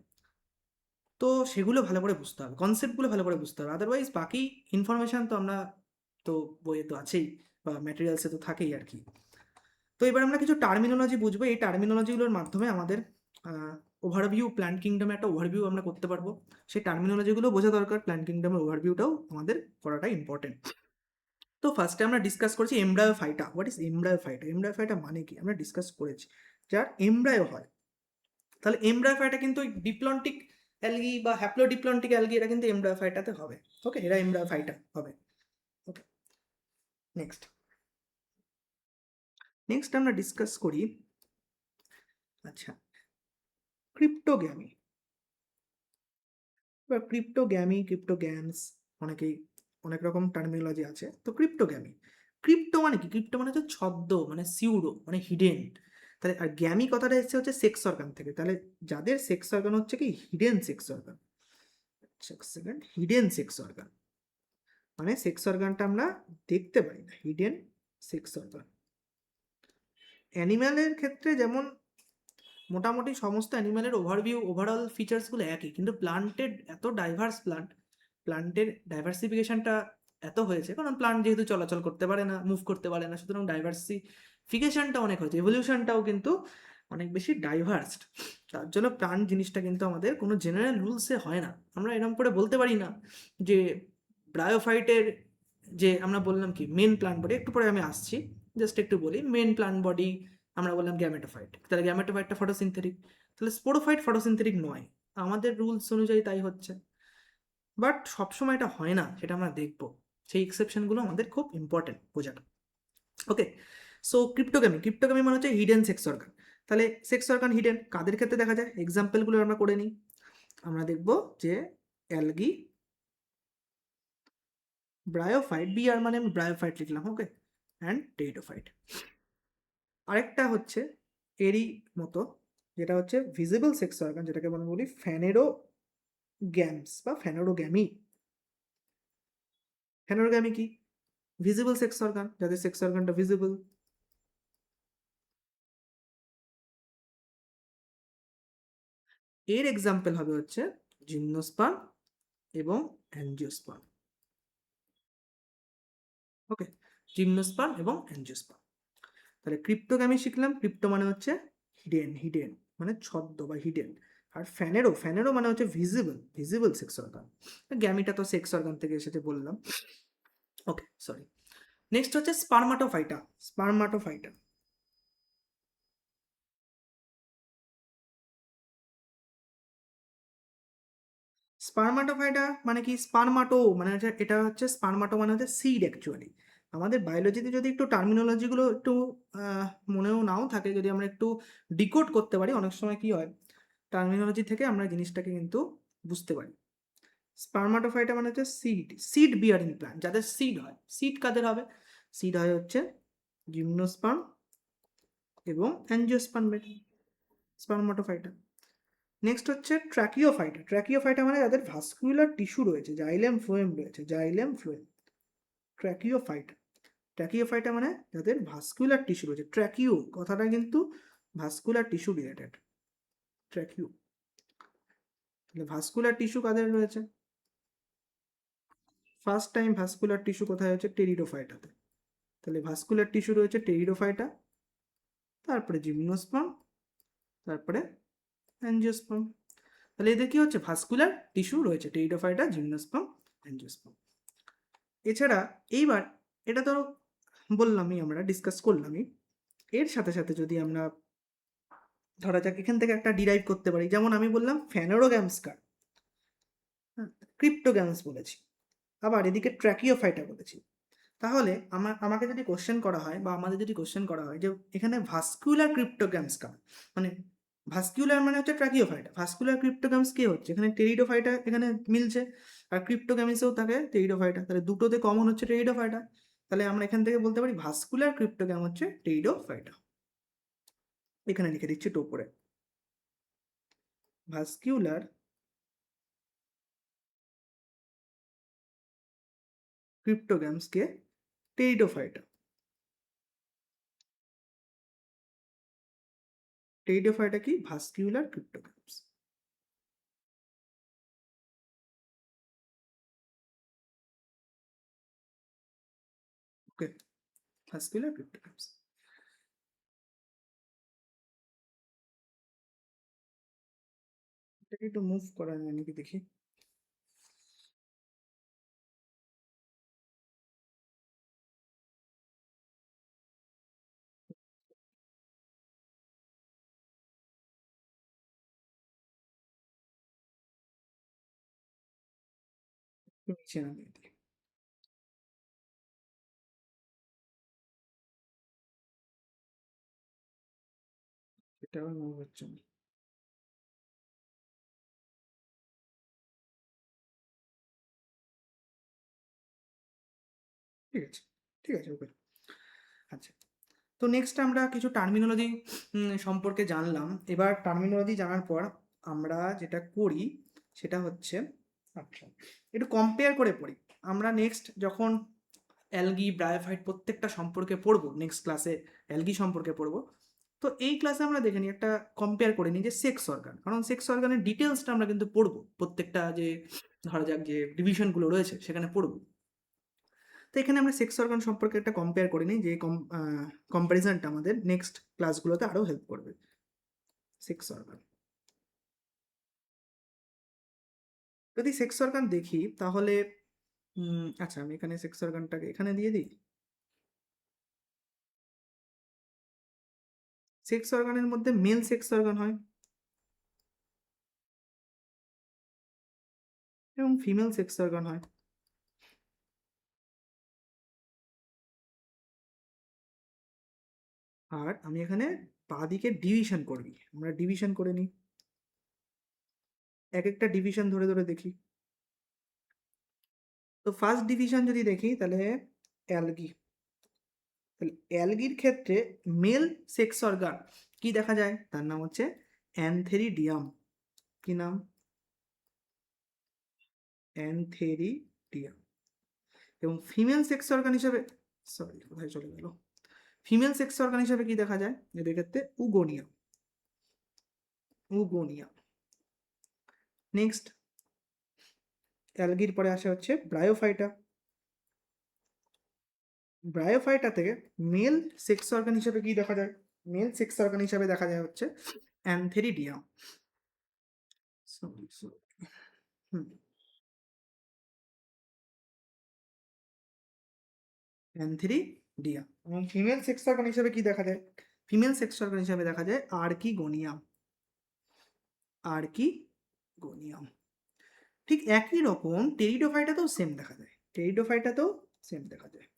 তো সেগুলো ভালো করে বুঝতে হবে, কনসেপ্টগুলো ভালো করে বুঝতে হবে। আদারওয়াইজ বাকি ইনফরমেশান তো আমরা তো বইয়ে তো আছেই, বা ম্যাটেরিয়ালসে তো থাকেই আর কি। তো এবার আমরা কিছু টার্মিনোলজি বুঝবো। এই টার্মিনোলজিগুলোর মাধ্যমে আমাদের ওভারভিউ, প্ল্যান্ট কিংডমে একটা ওভারভিউ আমরা করতে পারবো। সেই টার্মিনোলজিগুলো বোঝা দরকার, প্ল্যান্ট কিংডমের ওভারভিউটাও আমাদের করাটা ইম্পর্টেন্ট। তো ফার্স্টে আমরা ডিসকাস করছি এমব্রায়োফাইটা। What is এমব্রায়োফাইটা? এমব্রায়োফাইটা মানে কি আমরা ডিসকাস করেছি, যার এমব্রায়ো হয়। তাহলে এমব্রায়োফাইটা কিন্তু ডিপ্লন্টিক অ্যালগি বা হ্যাপ্লোডিপ্লন্টিক অ্যালগি, এরা কিন্তু এমব্রায়োফাইটাতে হবে। ওকে, এরা এমব্রায়োফাইটা হবে। ওকে, নেক্সট নেক্সট আমরা ডিসকাস করি, আচ্ছা, ক্রিপ্টোগ্যামি বা ক্রিপ্টোগ্যামি, ক্রিপ্টোগ্যামস, অনেকেই অনেক রকম টার্মিনোলজি আছে। তো ক্রিপ্টোগ্যামি, ক্রিপ্টো মানে কি? ক্রিপ্টো মানে হচ্ছে ছদ্ম, মানে সিউডো, মানে হিডেন। তাহলে আর গ্যামি কথাটা এসেছে হচ্ছে সেক্স অর্গান থেকে। তাহলে যাদের সেক্স অর্গান হচ্ছে কি hidden sex organ, second, hidden sex organ মানে সেক্স অর্গানটা আমরা দেখতে পাই না, হিডেন সেক্স অর্গান। অ্যানিম্যালের ক্ষেত্রে যেমন মোটামুটি সমস্ত অ্যানিম্যালের ওভারভিউ, ওভারঅল ফিচার্সগুলো একই, কিন্তু প্লান্টের এত ডাইভার্স, প্লান্টের ডাইভার্সিফিকেশনটা এত হয়েছে, কারণ প্লান্ট যেহেতু চলাচল করতে পারে না, মুভ করতে পারে না, সুতরাং ডাইভার্সিফিকেশনটা অনেক হয়েছে, এভলিউশনটাও কিন্তু অনেক বেশি ডাইভার্সড। তার জন্য প্লান্ট জিনিসটা কিন্তু আমাদের কোনো জেনারেল রুলসে হয় না। আমরা এরকম করে বলতে পারি না যে ব্রায়োফাইটের, যে আমরা বললাম কি মেন প্লান্ট বডি, একটু পরে আমি আসছি, জাস্ট একটু বলি, মেন প্লান্ট বডি আমরা বললাম গ্যামেটোফাইট, তাহলে গ্যামেটোফাইটটা ফটোসিনথেটিক, তাহলে স্পোরোফাইট ফটোসিনথেটিক নয়, আমাদের রুলস অনুযায়ী তাই হচ্ছে। বাট সবসময় এটা হয় না, সেটা আমরা দেখবো। সেই এক্সেপশনগুলো আমাদের খুব ইম্পর্টেন্ট বোঝাটা। ওকে, সো ক্রিপ্টোগ্যামি, ক্রিপ্টোগ্যামি মানে হচ্ছে হিডেন সেক্স অর্গান। তাহলে সেক্স অর্গান হিডেন কাদের ক্ষেত্রে দেখা যায়, এক্সাম্পলগুলো আমরা করে নিই। আমরা দেখব যে অ্যালগি, ব্রায়োফাইট, বিআর মানে আমি ব্রায়োফাইট লিখলাম, ওকে, অ্যান্ড টেইডোফাইট। আরেকটা হচ্ছে এরই মতো, যেটা হচ্ছে ভিজিবল সেক্স অর্গান, যেটাকে আমরা বলি ফ্যানেরোগ্যামস বা ফ্যানেরোগ্যামি। ফ্যানেরোগ্যামি কি? ভিজিবল সেক্স অর্গান, যাদের সেক্স অর্গানটা ভিজিবল। এর এক্সাম্পল হবে হচ্ছে জিমনোস্পার্ম এবং অ্যাঞ্জিওস্পার্ম। ওকে, জিমনোস্পার্ম এবং অ্যাঞ্জিওস্পার্ম। তাহলে ক্রিপ্টোগ্যামি শিখলাম, ক্রিপ্টো মানে হচ্ছে হিডেন, হিডেন মানে ছদ্ম বা হিডেন। আর ফ্যানেরো, ফ্যানেরো মানে হচ্ছে ভিজিবল, ভিজিবল সেক্স অর্গান। গ্যামিটা তো সেক্স অর্গান থেকে এসেছে বললাম। ওকে, সরি। নেক্সট হচ্ছে স্পার্মাটোফাইটা, স্পার্মাটোফাইটা। স্পার্মাটোফাইটা মানে কি? স্পার্মাটো মানে হচ্ছে, এটা হচ্ছে স্পার্মাটো মানে হচ্ছে সিড অ্যাকচুয়ালি। আমাদের বায়োলজিতে যদি একটু টার্মিনোলজিগুলো একটু মনেও নাও থাকে, যদি আমরা একটু ডিকোড করতে পারি, অনেক সময় কি হয় টার্মিনোলজি থেকে আমরা জিনিসটাকে কিন্তু বুঝতে পারি। স্পার্মাটোফাইটা মানে হচ্ছে সিড বিয়ারিং প্ল্যান্ট, যাদের সিড হয়। সিড কাদের হবে? সিড হয় হচ্ছে জিমনোস্পার্ম এবং অ্যাঞ্জিওস্পার্মের, স্পার্মাটোফাইটা। নেক্সট হচ্ছে ট্র্যাকিওফাইটা। ট্র্যাকিওফাইটা মানে যাদের ভাস্কুলার টিস্যু রয়েছে, জাইলেম ফ্লোয়েম রয়েছে, জাইলেম ফ্লোয়েম। ট্র্যাকিওফাইটা, ট্র্যাকিওফাইটা মানে যাদের ভাস্কুলার টিস্যু রয়েছে। ট্র্যাকিও কথাটা কিন্তু ভাস্কুলার টিস্যু রিলেটেড, ট্র্যাকিও। তাহলে ভাস্কুলার টিস্যু কাদের রয়েছে? ফার্স্ট টাইম ভাস্কুলার টিস্যু কোথায় হচ্ছে? টেরিডোফাইটাতে। তাহলে ভাস্কুলার টিস্যু রয়েছে টেরিডোফাইটা, তারপরে জিমনোস্পার্ম, তারপরে অ্যাঞ্জিওস্পার্ম। তাহলে এদের কি হচ্ছে? ভাস্কুলার টিস্যু রয়েছে, টেরিডোফাইটা, জিমনোস্পার্ম, অ্যাঞ্জিওস্পার্ম। এছাড়া এইবার এটা তো বললামই, আমরা ডিসকাস করলামই। এর সাথে সাথে যদি আমরা ধরা যাক এখান থেকে একটা ডিরাইভ করতে পারি, যেমন আমি বললাম ফ্যানোরোগ্যামস কার, ক্রিপ্টোগ্যামস বলেছি, আবার এদিকে ট্র্যাকিওফাইটা বলেছি। তাহলে আমাকে যদি কোশ্চেন করা হয়, বা আমাদের যদি কোশ্চেন করা হয় যে এখানে ভাস্কুলার ক্রিপ্টোগ্যামস কার, মানে ভাস্কুলার মানে হচ্ছে ট্র্যাকিওফাইটা, ভাস্কুলার ক্রিপ্টোগ্যামস কে হচ্ছে? এখানে টেরিডোফাইটা এখানে মিলছে, আর ক্রিপ্টোগ্যামিসেও থাকে টেরিডোফাইটা, তাহলে দুটোতে কমন হচ্ছে টেরিডোফাইটা। তাহলে আমরা এখান থেকে বলতে পারি ভাস্কুলার ক্রিপ্টোগ্যাম হচ্ছে টেরিডোফাইটা। এখানে লিখে দিচ্ছি টো করে, ভাস্কুলার ক্রিপ্টোগ্যামস কে টেরিডোফাইটা। টেরিডোফাইটা কি? Vascular cryptogams. Okay, vascular cryptogams. এটাকে একটু মুভ করা যায় নাকি দেখি। একটু নিচে নামিয়ে দিই। এটাও মুভ হচ্ছে না। ঠিক আছে, ঠিক আছে, ওকে। আচ্ছা, তো নেক্সট আমরা কিছু টার্মিনোলজি সম্পর্কে জানলাম। এবার টার্মিনোলজি জানার পর আমরা যেটা করি সেটা হচ্ছে, আচ্ছা, একটু কম্পেয়ার করে পড়ি। আমরা নেক্সট যখন অ্যালগি, ব্রায়োফাইট প্রত্যেকটা সম্পর্কে পড়বো, নেক্সট ক্লাসে অ্যালগি সম্পর্কে পড়বো, তো এই ক্লাসে আমরা দেখে নিই, একটা কম্পেয়ার করে নিই যে সেক্স অর্গান, কারণ সেক্স অর্গানের ডিটেলসটা আমরা কিন্তু পড়বো, প্রত্যেকটা যে ধরা যাক যে ডিভিশনগুলো রয়েছে সেখানে পড়বো। তো এখানে আমরা সেক্স অর্গান সম্পর্কে একটা কম্পেয়ার করে নিই, যে কম্প্যারিজনটা আমাদের নেক্সট ক্লাসগুলোতে আরও হেল্প করবে। সেক্স অর্গান, যদি সেক্স অর্গান দেখি তাহলে আচ্ছা, আমি এখানে সেক্স অর্গানটাকে এখানে দিয়ে দিই। সেক্স অর্গানের মধ্যে মেল সেক্স অর্গান হয় এবং ফিমেল সেক্স অর্গান হয়। আর আমি এখানে বাঁদিকে ডিভিশন করবি, আমরা ডিভিশন করে নিই, এক একটা ডিভিশন ধরে ধরে দেখি। তো ফার্স্ট ডিভিশন যদি দেখি তাহলে অ্যালগি, তাহলে অ্যালগির ক্ষেত্রে মেল সেক্স অর্গান কি দেখা যায়? তার নাম হচ্ছে অ্যানথেরিডিয়াম। কি নাম? অ্যানথেরিডিয়াম। এবং ফিমেল সেক্স অর্গান হিসেবে, সরি কোথায় চলে গেল, ফিমেল সেক্স অর্গান হিসেবে কি দেখা যায় এদের ক্ষেত্রে? উগোনিয়াম, উগোনিয়াম। নেক্সট অ্যালগির পরে আসা হচ্ছে ব্রায়োফাইটা। ব্রায়োফাইটা থেকে মেল সেক্স অর্গান হিসেবে কি দেখা যায়? মেল সেক্স অর্গান হিসেবে দেখা যায় হচ্ছে অ্যানথেরিডিয়াম। হুম, অ্যানথেরিডিয়াম। এবং ফিমেল সেক্স অর্গান হিসেবে কি দেখা যায়? ফিমেল সেক্স অর্গান হিসেবে দেখা যায় আর্কিগোনিয়াম, আর্কিগোনিয়াম। ঠিক একই রকম টেরিডোফাইটাতেও সেম দেখা যায়, টেরিডোফাইটাতেও সেম দেখা যায়।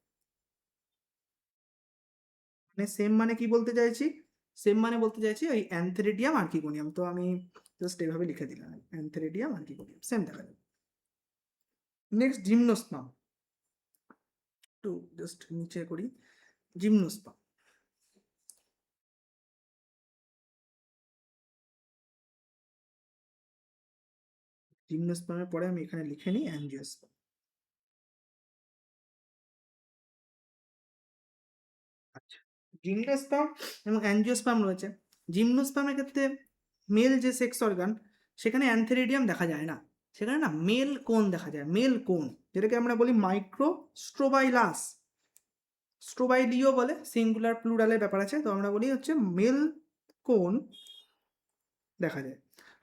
মানে সেম মানে কি বলতে চাইছি? সেম মানে বলতে চাইছি ওই অ্যানথেরিডিয়াম আর্কিগোনিয়াম, তো আমি জাস্ট এভাবে লিখে দিলাম, অ্যানথেরিডিয়াম আর্কিগোনিয়াম সেম দেখা যায়। নেক্সট জিমনোস্পার্ম, একটু জাস্ট নিচে করি, জিমনোস্পার্ম। জিমনোস্পার্মের পরে আমি এখানে লিখে নিই অ্যাঞ্জিওস্পার্ম। আচ্ছা, জিমনোস্পার্ম এবং অ্যাঞ্জিওস্পার্ম রয়েছে। জিমনোস্পার্মের ক্ষেত্রে মেল যে সেক্স অর্গান, সেখানে অ্যান্থেরিডিয়াম দেখা যায় না, সেখানে না মেল কোন দেখা যায়, মেল কোন, যেটাকে আমরা বলি মাইক্রো স্ট্রোবাইলাস, স্ট্রোবাইলিও বলে, সিঙ্গুলার প্লুরালের ব্যাপার আছে, তো আমরা বলি হচ্ছে মেল কোন দেখা যায়।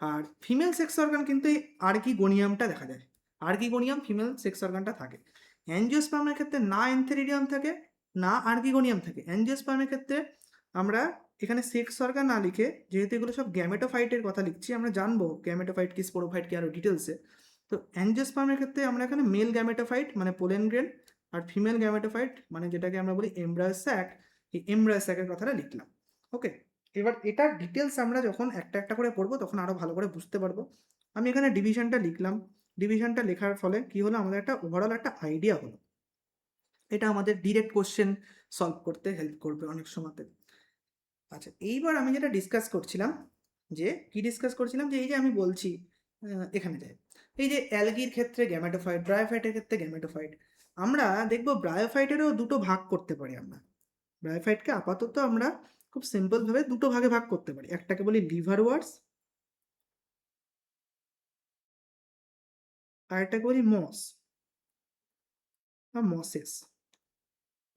আর ফিমেল সেক্স অর্গান কিন্তু এই আর্কিগোনিয়ামটা দেখা যায়, আর্কিগোনিয়াম ফিমেল সেক্স অর্গানটা থাকে। অ্যাঞ্জিওস্পার্মের ক্ষেত্রে না অ্যান্থেরিডিয়াম থাকে না আর্কিগোনিয়াম থাকে। অ্যাঞ্জিওস্পার্মের ক্ষেত্রে আমরা এখানে সেক্স অর্গান না লিখে, যেহেতু এগুলো সব গ্যামেটোফাইটের কথা লিখছি, আমরা জানবো গ্যামেটোফাইট কি স্পোরোফাইট কি আরও ডিটেলসে। তো অ্যাঞ্জিওস্পার্মের ক্ষেত্রে আমরা এখানে মেল গ্যামেটোফাইট মানে পোলেন গ্রেন, আর ফিমেল গ্যামেটোফাইট মানে যেটাকে আমরা বলি এমব্রায়ো স্যাক, এই এমব্রায়ো স্যাকের কথাটা লিখলাম। ওকে, এবার এটার ডিটেলস আমরা যখন একটা একটা করে পড়বো তখন আরও ভালো করে বুঝতে পারবো। আমি এখানে ডিভিশনটা লিখলাম, ডিভিশনটা লেখার ফলে কি হলো, আমাদের একটা ওভারঅল একটা আইডিয়া হলো। এটা আমাদের ডিরেক্ট কোশ্চেন সলভ করতে হেল্প করবে অনেক সময়তে। আচ্ছা, এইবার আমি যেটা ডিসকাস করছিলাম, যে কি ডিসকাস করছিলাম, যে এই যে আমি বলছি এখানে যায়, এই যে অ্যালগির ক্ষেত্রে গ্যামেটোফাইট, ব্রায়োফাইটের ক্ষেত্রে গ্যামেটোফাইট, আমরা দেখবো ব্রায়োফাইটেরও দুটো ভাগ করতে পারি আমরা। ব্রায়োফাইটকে আপাতত আমরা খুব সিম্পলভাবে দুটো ভাগে ভাগ করতে পারি, একটাকে বলি লিভারওয়ার্স আর একটাকে বলি মস বা মসেস,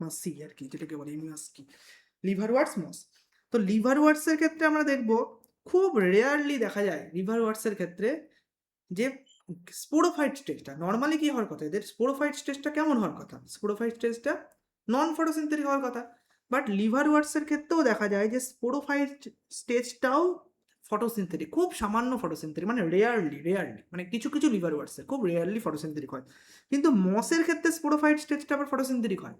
মাসি আর কি, যেটাকে বলি মাস্কি, লিভারওয়ার্স মস। তো লিভারওয়ার্সের ক্ষেত্রে আমরা দেখব খুব রেয়ারলি দেখা যায় লিভারওয়ার্সের ক্ষেত্রে যে স্পোরোফাইট স্টেজটা, নর্মালি কি হওয়ার কথা, এদের স্পোরোফাইট স্টেজটা কেমন হওয়ার কথা, স্পোরোফাইট স্টেজটা নন ফটোসিনথেটিক হওয়ার কথা। বাট লিভারওয়ার্সের ক্ষেত্রেও দেখা যায় যে স্পোরোফাইট স্টেজটাও ফটোসিনথেটিক, খুব সামান্য ফটোসিনথেটিক, মানে রেয়ারলি রেয়ারলি, মানে কিছু কিছু লিভারওয়ার্সের খুব রেয়ারলি ফটোসিনথেটিক হয়। কিন্তু মসের ক্ষেত্রে স্পোরোফাইট স্টেজটা আবার ফটোসিনথেটিক হয়।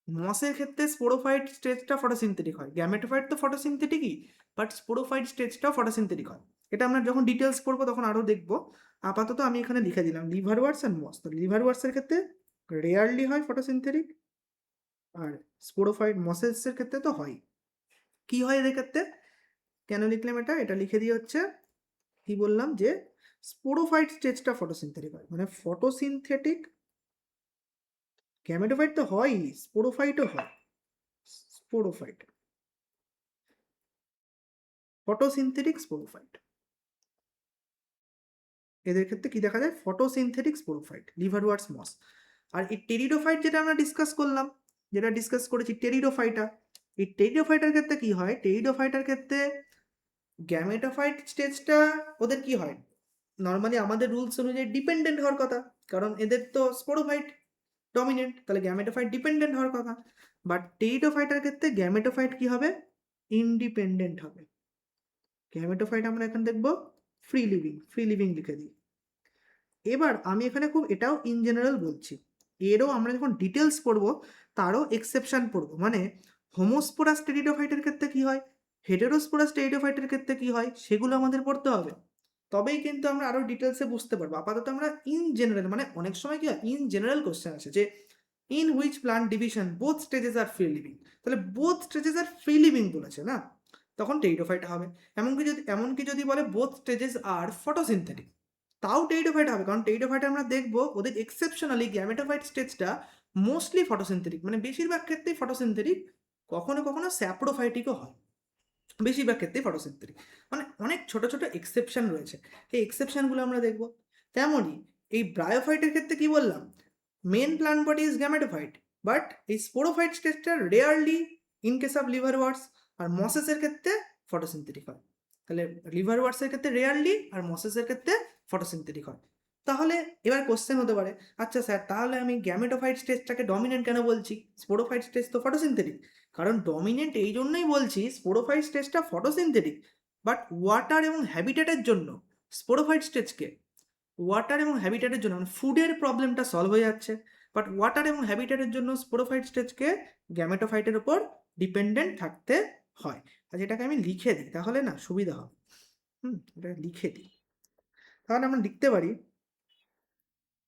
মসের ক্ষেত্রে স্পোরোফাইট স্টেজটা ফটোসিনথেটিক হয়, গ্যামেটোফাইট তো ফটোসিনথেটিকই, বাট স্পোরোফাইট স্টেজটাও ফটোসিনথেটিক হয়। এটা আমরা যখন ডিটেলস পড়বো তখন আরও দেখবো। আপাতত আমি এখানে লিখে দিলাম লিভারওয়ার্স অ্যান্ড মস। তো লিভারওয়ার্সের ক্ষেত্রে রেয়ারলি হয় ফটোসিনথেটিক, আর স্পোরোফাইট মসেসের ক্ষেত্রে তো হয়। কি হয় এদের ক্ষেত্রে, কেন লিখলাম এটা, এটা লিখে দিয়ে হচ্ছে কি বললাম, যে স্পোরোফাইট স্টেজটা ফটোসিনথেটিক হয়, মানে ফটোসিনথেটিক, গ্যামেটোফাইট তো হয়ই, স্পোরোফাইটও হয়, স্পোরোফাইট, ফটোসিনথেটিক স্পোরোফাইট, এদের ক্ষেত্রে কি দেখা যায়, ফটোসিনথেটিক স্পোরোফাইট, লিভারওয়ার্স মস। আর এই টেরিডোফাইট যেটা আমরা ডিসকাস করলাম, যেটা ডিসকাস করেছি টেরিডোফাইটা, এই টেরিডোফাইটার ক্ষেত্রে কি হয়, টেরিডোফাইটার ক্ষেত্রে গ্যামেটোফাইট স্টেজটা ওদের কি হয়, নর্মালি আমাদের রুলস অনুযায়ী ডিপেন্ডেন্ট হওয়ার কথা, কারণ এদের তো স্পোরোফাইট ডমিনেন্ট, তাহলে গ্যামেটোফাইট ডিপেন্ডেন্ট হওয়ার কথা। বাট টেরিডোফাইটার ক্ষেত্রে গ্যামেটোফাইট কি হবে, ইন্ডিপেন্ডেন্ট হবে। গ্যামেটোফাইট আমরা এখন দেখবো ফ্রি লিভিং, ফ্রি লিভিং লিখে দিই। এবার আমি এখানে খুব এটাও ইন জেনারেল বলছি, এরও আমরা যখন ডিটেলস পড়বো তারও এক্সেপশন পড়বো, মানে হোমোস্পোরাস টেরিডোফাইটের ক্ষেত্রে কি হয়, হেটেরোস্পোরাস টেরিডোফাইটের ক্ষেত্রে কি হয়, সেগুলো আমাদের পড়তে হবে, তবেই কিন্তু আমরা আরও ডিটেলসে বুঝতে পারবো। আপাতত আমরা ইন জেনারেল, মানে অনেক সময় কি হয় ইন জেনারেল কোশ্চেন আসে যে in which plant division both stages are free living, তাহলে both stages are free living বলেছে না, তখন টেরিডোফাইট হবে। এমনকি যদি বলে বোথ স্টেজেস আর ফটোসিনথেটিক, তাও টেরিডোফাইট হবে, কারণ টেরিডোফাইটে আমরা দেখবো ওদের এক্সেপশনালি গ্যামেটোফাইট স্টেজটা মোস্টলি ফটোসিনথেটিক, মানে বেশিরভাগ ক্ষেত্রেই ফটোসিনথেটিক, কখনো কখনো স্যাপ্রোফাইটিকও হয়, বেশিরভাগ ক্ষেত্রেই ফটোসিনথেটিক, মানে অনেক ছোট ছোট এক্সেপশন রয়েছে, এই এক্সেপশনগুলো আমরা দেখবো। তেমনই এই ব্রায়োফাইটের ক্ষেত্রে কি বললাম, main plant body is gametophyte, but এই স্পোরোফাইট স্টেজটা rarely in case of liverworts, আর মসেসের ক্ষেত্রে ফটোসিনথেটিক হয়। তাহলে লিভারওয়ার্সের ক্ষেত্রে রেয়ারলি আর মসেসের ক্ষেত্রে ফটোসিনথেটিক হয়। তাহলে এবার কোশ্চেন হতে পারে, আচ্ছা স্যার তাহলে আমি গ্যামেটোফাইট স্টেজটাকে ডমিনেন্ট কেন বলছি, স্পোরোফাইট স্টেজ তো ফটোসিনথেটিক, কারণ ডমিনেন্ট এই জন্যই বলছি, স্পোরোফাইট স্টেজটা ফটোসিনথেটিক, বাট ওয়াটার এবং হ্যাবিটেটের জন্য স্পোরোফাইট স্টেজকে, ওয়াটার এবং হ্যাবিটেটের জন্য মানে ফুডের প্রবলেমটা সলভ হয়ে যাচ্ছে, বাট ওয়াটার এবং হ্যাবিটেটের জন্য স্পোরোফাইট স্টেজকে গ্যামেটোফাইটের উপর ডিপেন্ডেন্ট থাকতে হয়। আর যেটাকে আমি লিখে দিই তাহলে না সুবিধা হবে, এটা লিখে দিই, তাহলে আমরা লিখতে পারি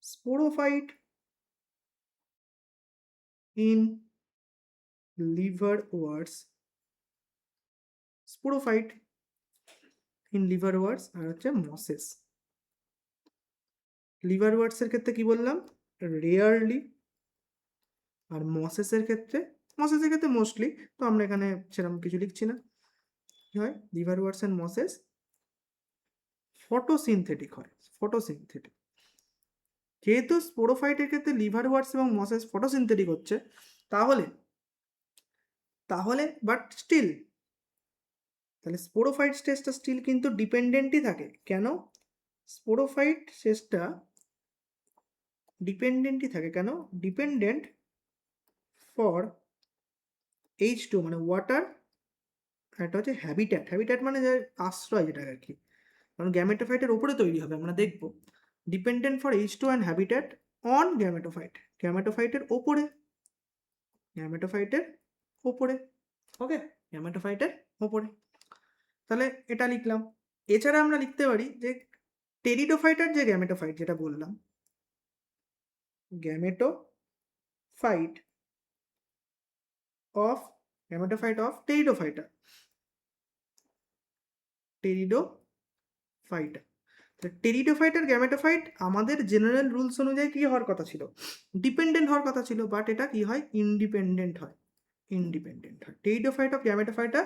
স্পোরোফাইট ইন লিভারওয়ার্টস, স্পোরোফাইট ইন লিভারওয়ার্টস আর হচ্ছে মসেস। লিভারওয়ার্টসের ক্ষেত্রে কি বললাম, রেয়ারলি, আর মসেসের ক্ষেত্রে মোস্টলি। তো আমরা এখানে সেরকম কিছু লিখছি না। কি হয়, লিভারওয়ার্টস অ্যান্ড মসেস ফটোসিনথেটিক হয়, ফটোসিনথেটিক। যেহেতু স্পোরোফাইটের ক্ষেত্রে লিভারওয়ার্টস এবং মসেস ফটোসিনথেটিক হচ্ছে, তাহলে বাট স্টিল, তাহলে স্পোরোফাইট স্টেজটা স্টিল কিন্তু ডিপেন্ডেন্টই থাকে। কেন স্পোরোফাইট স্টেজটা ডিপেন্ডেন্টই থাকে, কেন ডিপেন্ডেন্ট ফর H2 মানে ওয়াটার, একটা হচ্ছে হ্যাবিট্যাট, হ্যাবিট্যাট মানে যে আশ্রয়, যেটা আর কি, কারণ গ্যামেটোফাইটের ওপরে তৈরি হবে, আমরা দেখব। Dependent for H2 and habitat on gametophyte, গ্যামেটোফাইটের ওপরে, গ্যামেটোফাইটের ওপরে, ওকে, গ্যামেটোফাইটের ওপরে। তাহলে এটা লিখলাম। এছাড়া আমরা লিখতে পারি যে টেরিডোফাইট আর যে গ্যামেটোফাইট যেটা বললাম, গ্যামেটোফাইট অফ টেরিডোফাইটা, টেরিডোফাইট আর গ্যামেটোফাইট আমাদের জেনারেল রুলস অনুযায়ী কি হওয়ার কথা ছিল, ডিপেন্ডেন্ট হওয়ার কথা ছিল, বাট এটা কি হয়, ইন্ডিপেন্ডেন্ট হয়, টেরিডোফাইট অফ গ্যামেটোফাইটা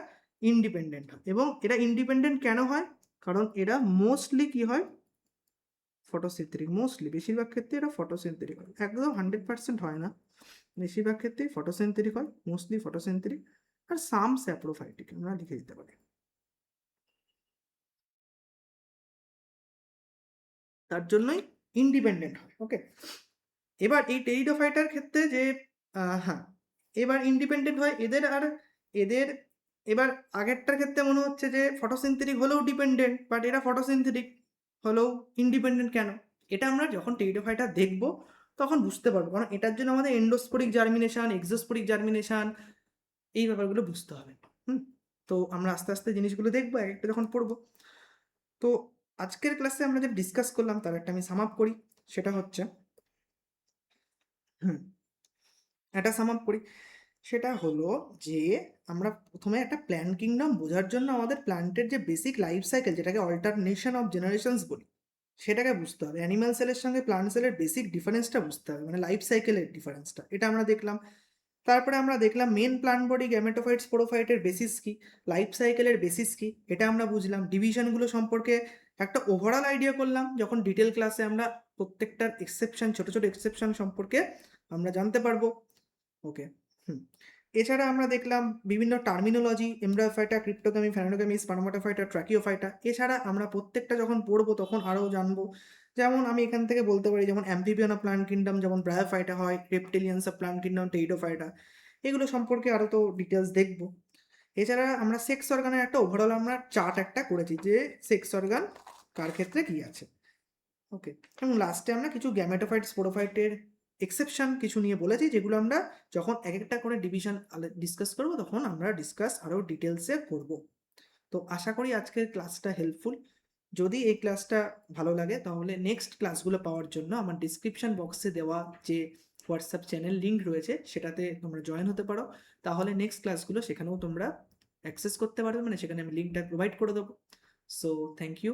ইন্ডিপেন্ডেন্ট হয়। এবং এটা ইন্ডিপেন্ডেন্ট কেন হয়, কারণ এরা মোস্টলি কি হয়, ফটোসিনথেটিক। মোস্টলি, বেশিরভাগ ক্ষেত্রে এটা ফটোসিনথেটিক হয়, একদম 100% হয় না, বেশিরভাগ ক্ষেত্রেই ফটোসিনথেটিক হয়, মোস্টলি ফটোসিনথেটিক। আর সাম স্যাপ্রোফাইটিক আমরা লিখে দিতে পারি, তার জন্যই ইন্ডিপেন্ডেন্ট হয়। ওকে, এবার এই টেরিডোফাইটার ক্ষেত্রে যে হ্যাঁ, এবার ইন্ডিপেন্ডেন্ট হয় এদের, আর এদের এবার আগেরটার ক্ষেত্রে মনে হচ্ছে যে ফটোসিনথেটিক হলেও ডিপেন্ডেন্ট, বাট এরা ফটোসিনথেটিক হলেও ইন্ডিপেন্ডেন্ট কেন, এটা আমরা যখন টেরিডোফাইটা দেখব তখন বুঝতে পারবো। কারণ এটার জন্য আমাদের এন্ডোস্পোরিক জার্মিনেশন, এক্সোস্পোরিক জার্মিনেশন, এই ব্যাপারগুলো বুঝতে হবে। তো আমরা আস্তে আস্তে জিনিসগুলো দেখবো, এক একটা যখন পড়বো। তো আজকের ক্লাসে আমরা যে ডিসকাস করলাম তার একটা আমি সাম আপ করি, সেটা হচ্ছে একটা সাম আপ করি, সেটা হলো যে আমরা প্রথমে একটা প্ল্যান্ট কিংডম বোঝার জন্য আমাদের প্ল্যান্টের যে বেসিক লাইফ সাইকেল, যেটাকে অল্টারনেশন অফ জেনারেশনস বলি, সেটাকে বুঝতে হবে। অ্যানিম্যাল সেলের সঙ্গে প্লান্ট সেলের বেসিক ডিফারেন্সটা বুঝতে হবে, মানে লাইফ সাইকেলের ডিফারেন্সটা, এটা আমরা দেখলাম। তারপরে আমরা দেখলাম মেন প্লান্ট বডি গ্যামেটোফাইট স্পোরোফাইটের বেসিস কি, লাইফ সাইকেলের বেসিস কি, এটা আমরা বুঝলাম। ডিভিশনগুলো সম্পর্কে একটা ওভারঅল আইডিয়া করলাম, যখন ডিটেল ক্লাসে আমরা প্রত্যেকটার এক্সেপশন, ছোট ছোট এক্সেপশন সম্পর্কে আমরা জানতে পারবো। ওকে, এছাড়া আমরা দেখলাম বিভিন্ন টার্মিনোলজি, এমব্রায়োফাইটা, ক্রিপ্টোগামি, ফ্যানোগামি, স্পার্মাটোফাইটা, ট্র্যাকিওফাইটা। এছাড়া আমরা প্রত্যেকটা যখন পড়বো তখন আরও জানবো। যেমন আমি এখান থেকে বলতে পারি, যেমন অ্যাম্ফিবিয়ান অফ প্ল্যান্ট কিংডম যেমন ব্রায়োফাইটা হয়, রেপ্টিলিয়ান্স অফ প্ল্যান্ট কিংডম টেরিডোফাইটা, এগুলো সম্পর্কে আরও তো ডিটেলস দেখবো। এছাড়া আমরা সেক্স অর্গানের একটা ওভারঅল আমরা চার্ট একটা করেছি, যে সেক্স অর্গান কার ক্ষেত্রে কী আছে। ওকে, এবং লাস্টে আমরা কিছু গ্যামেটোফাইট স্পোরোফাইটের এক্সেপশন কিছু নিয়ে বলেছি, যেগুলো আমরা যখন এক একটা করে ডিভিশন ডিসকাস করব তখন আমরা ডিসকাস আরও ডিটেলসে করব। তো আশা করি আজকের ক্লাসটা হেল্পফুল। যদি এই ক্লাসটা ভালো লাগে তাহলে নেক্সট ক্লাসগুলো পাওয়ার জন্য আমার ডিসক্রিপশন বক্সে দেওয়া যে হোয়াটসঅ্যাপ চ্যানেল লিঙ্ক রয়েছে সেটাতে তোমরা জয়েন হতে পারো, তাহলে নেক্সট ক্লাসগুলো সেখানেও তোমরা অ্যাক্সেস করতে পারবে, মানে সেখানে আমি লিঙ্কটা প্রোভাইড করে দেবো। So thank you.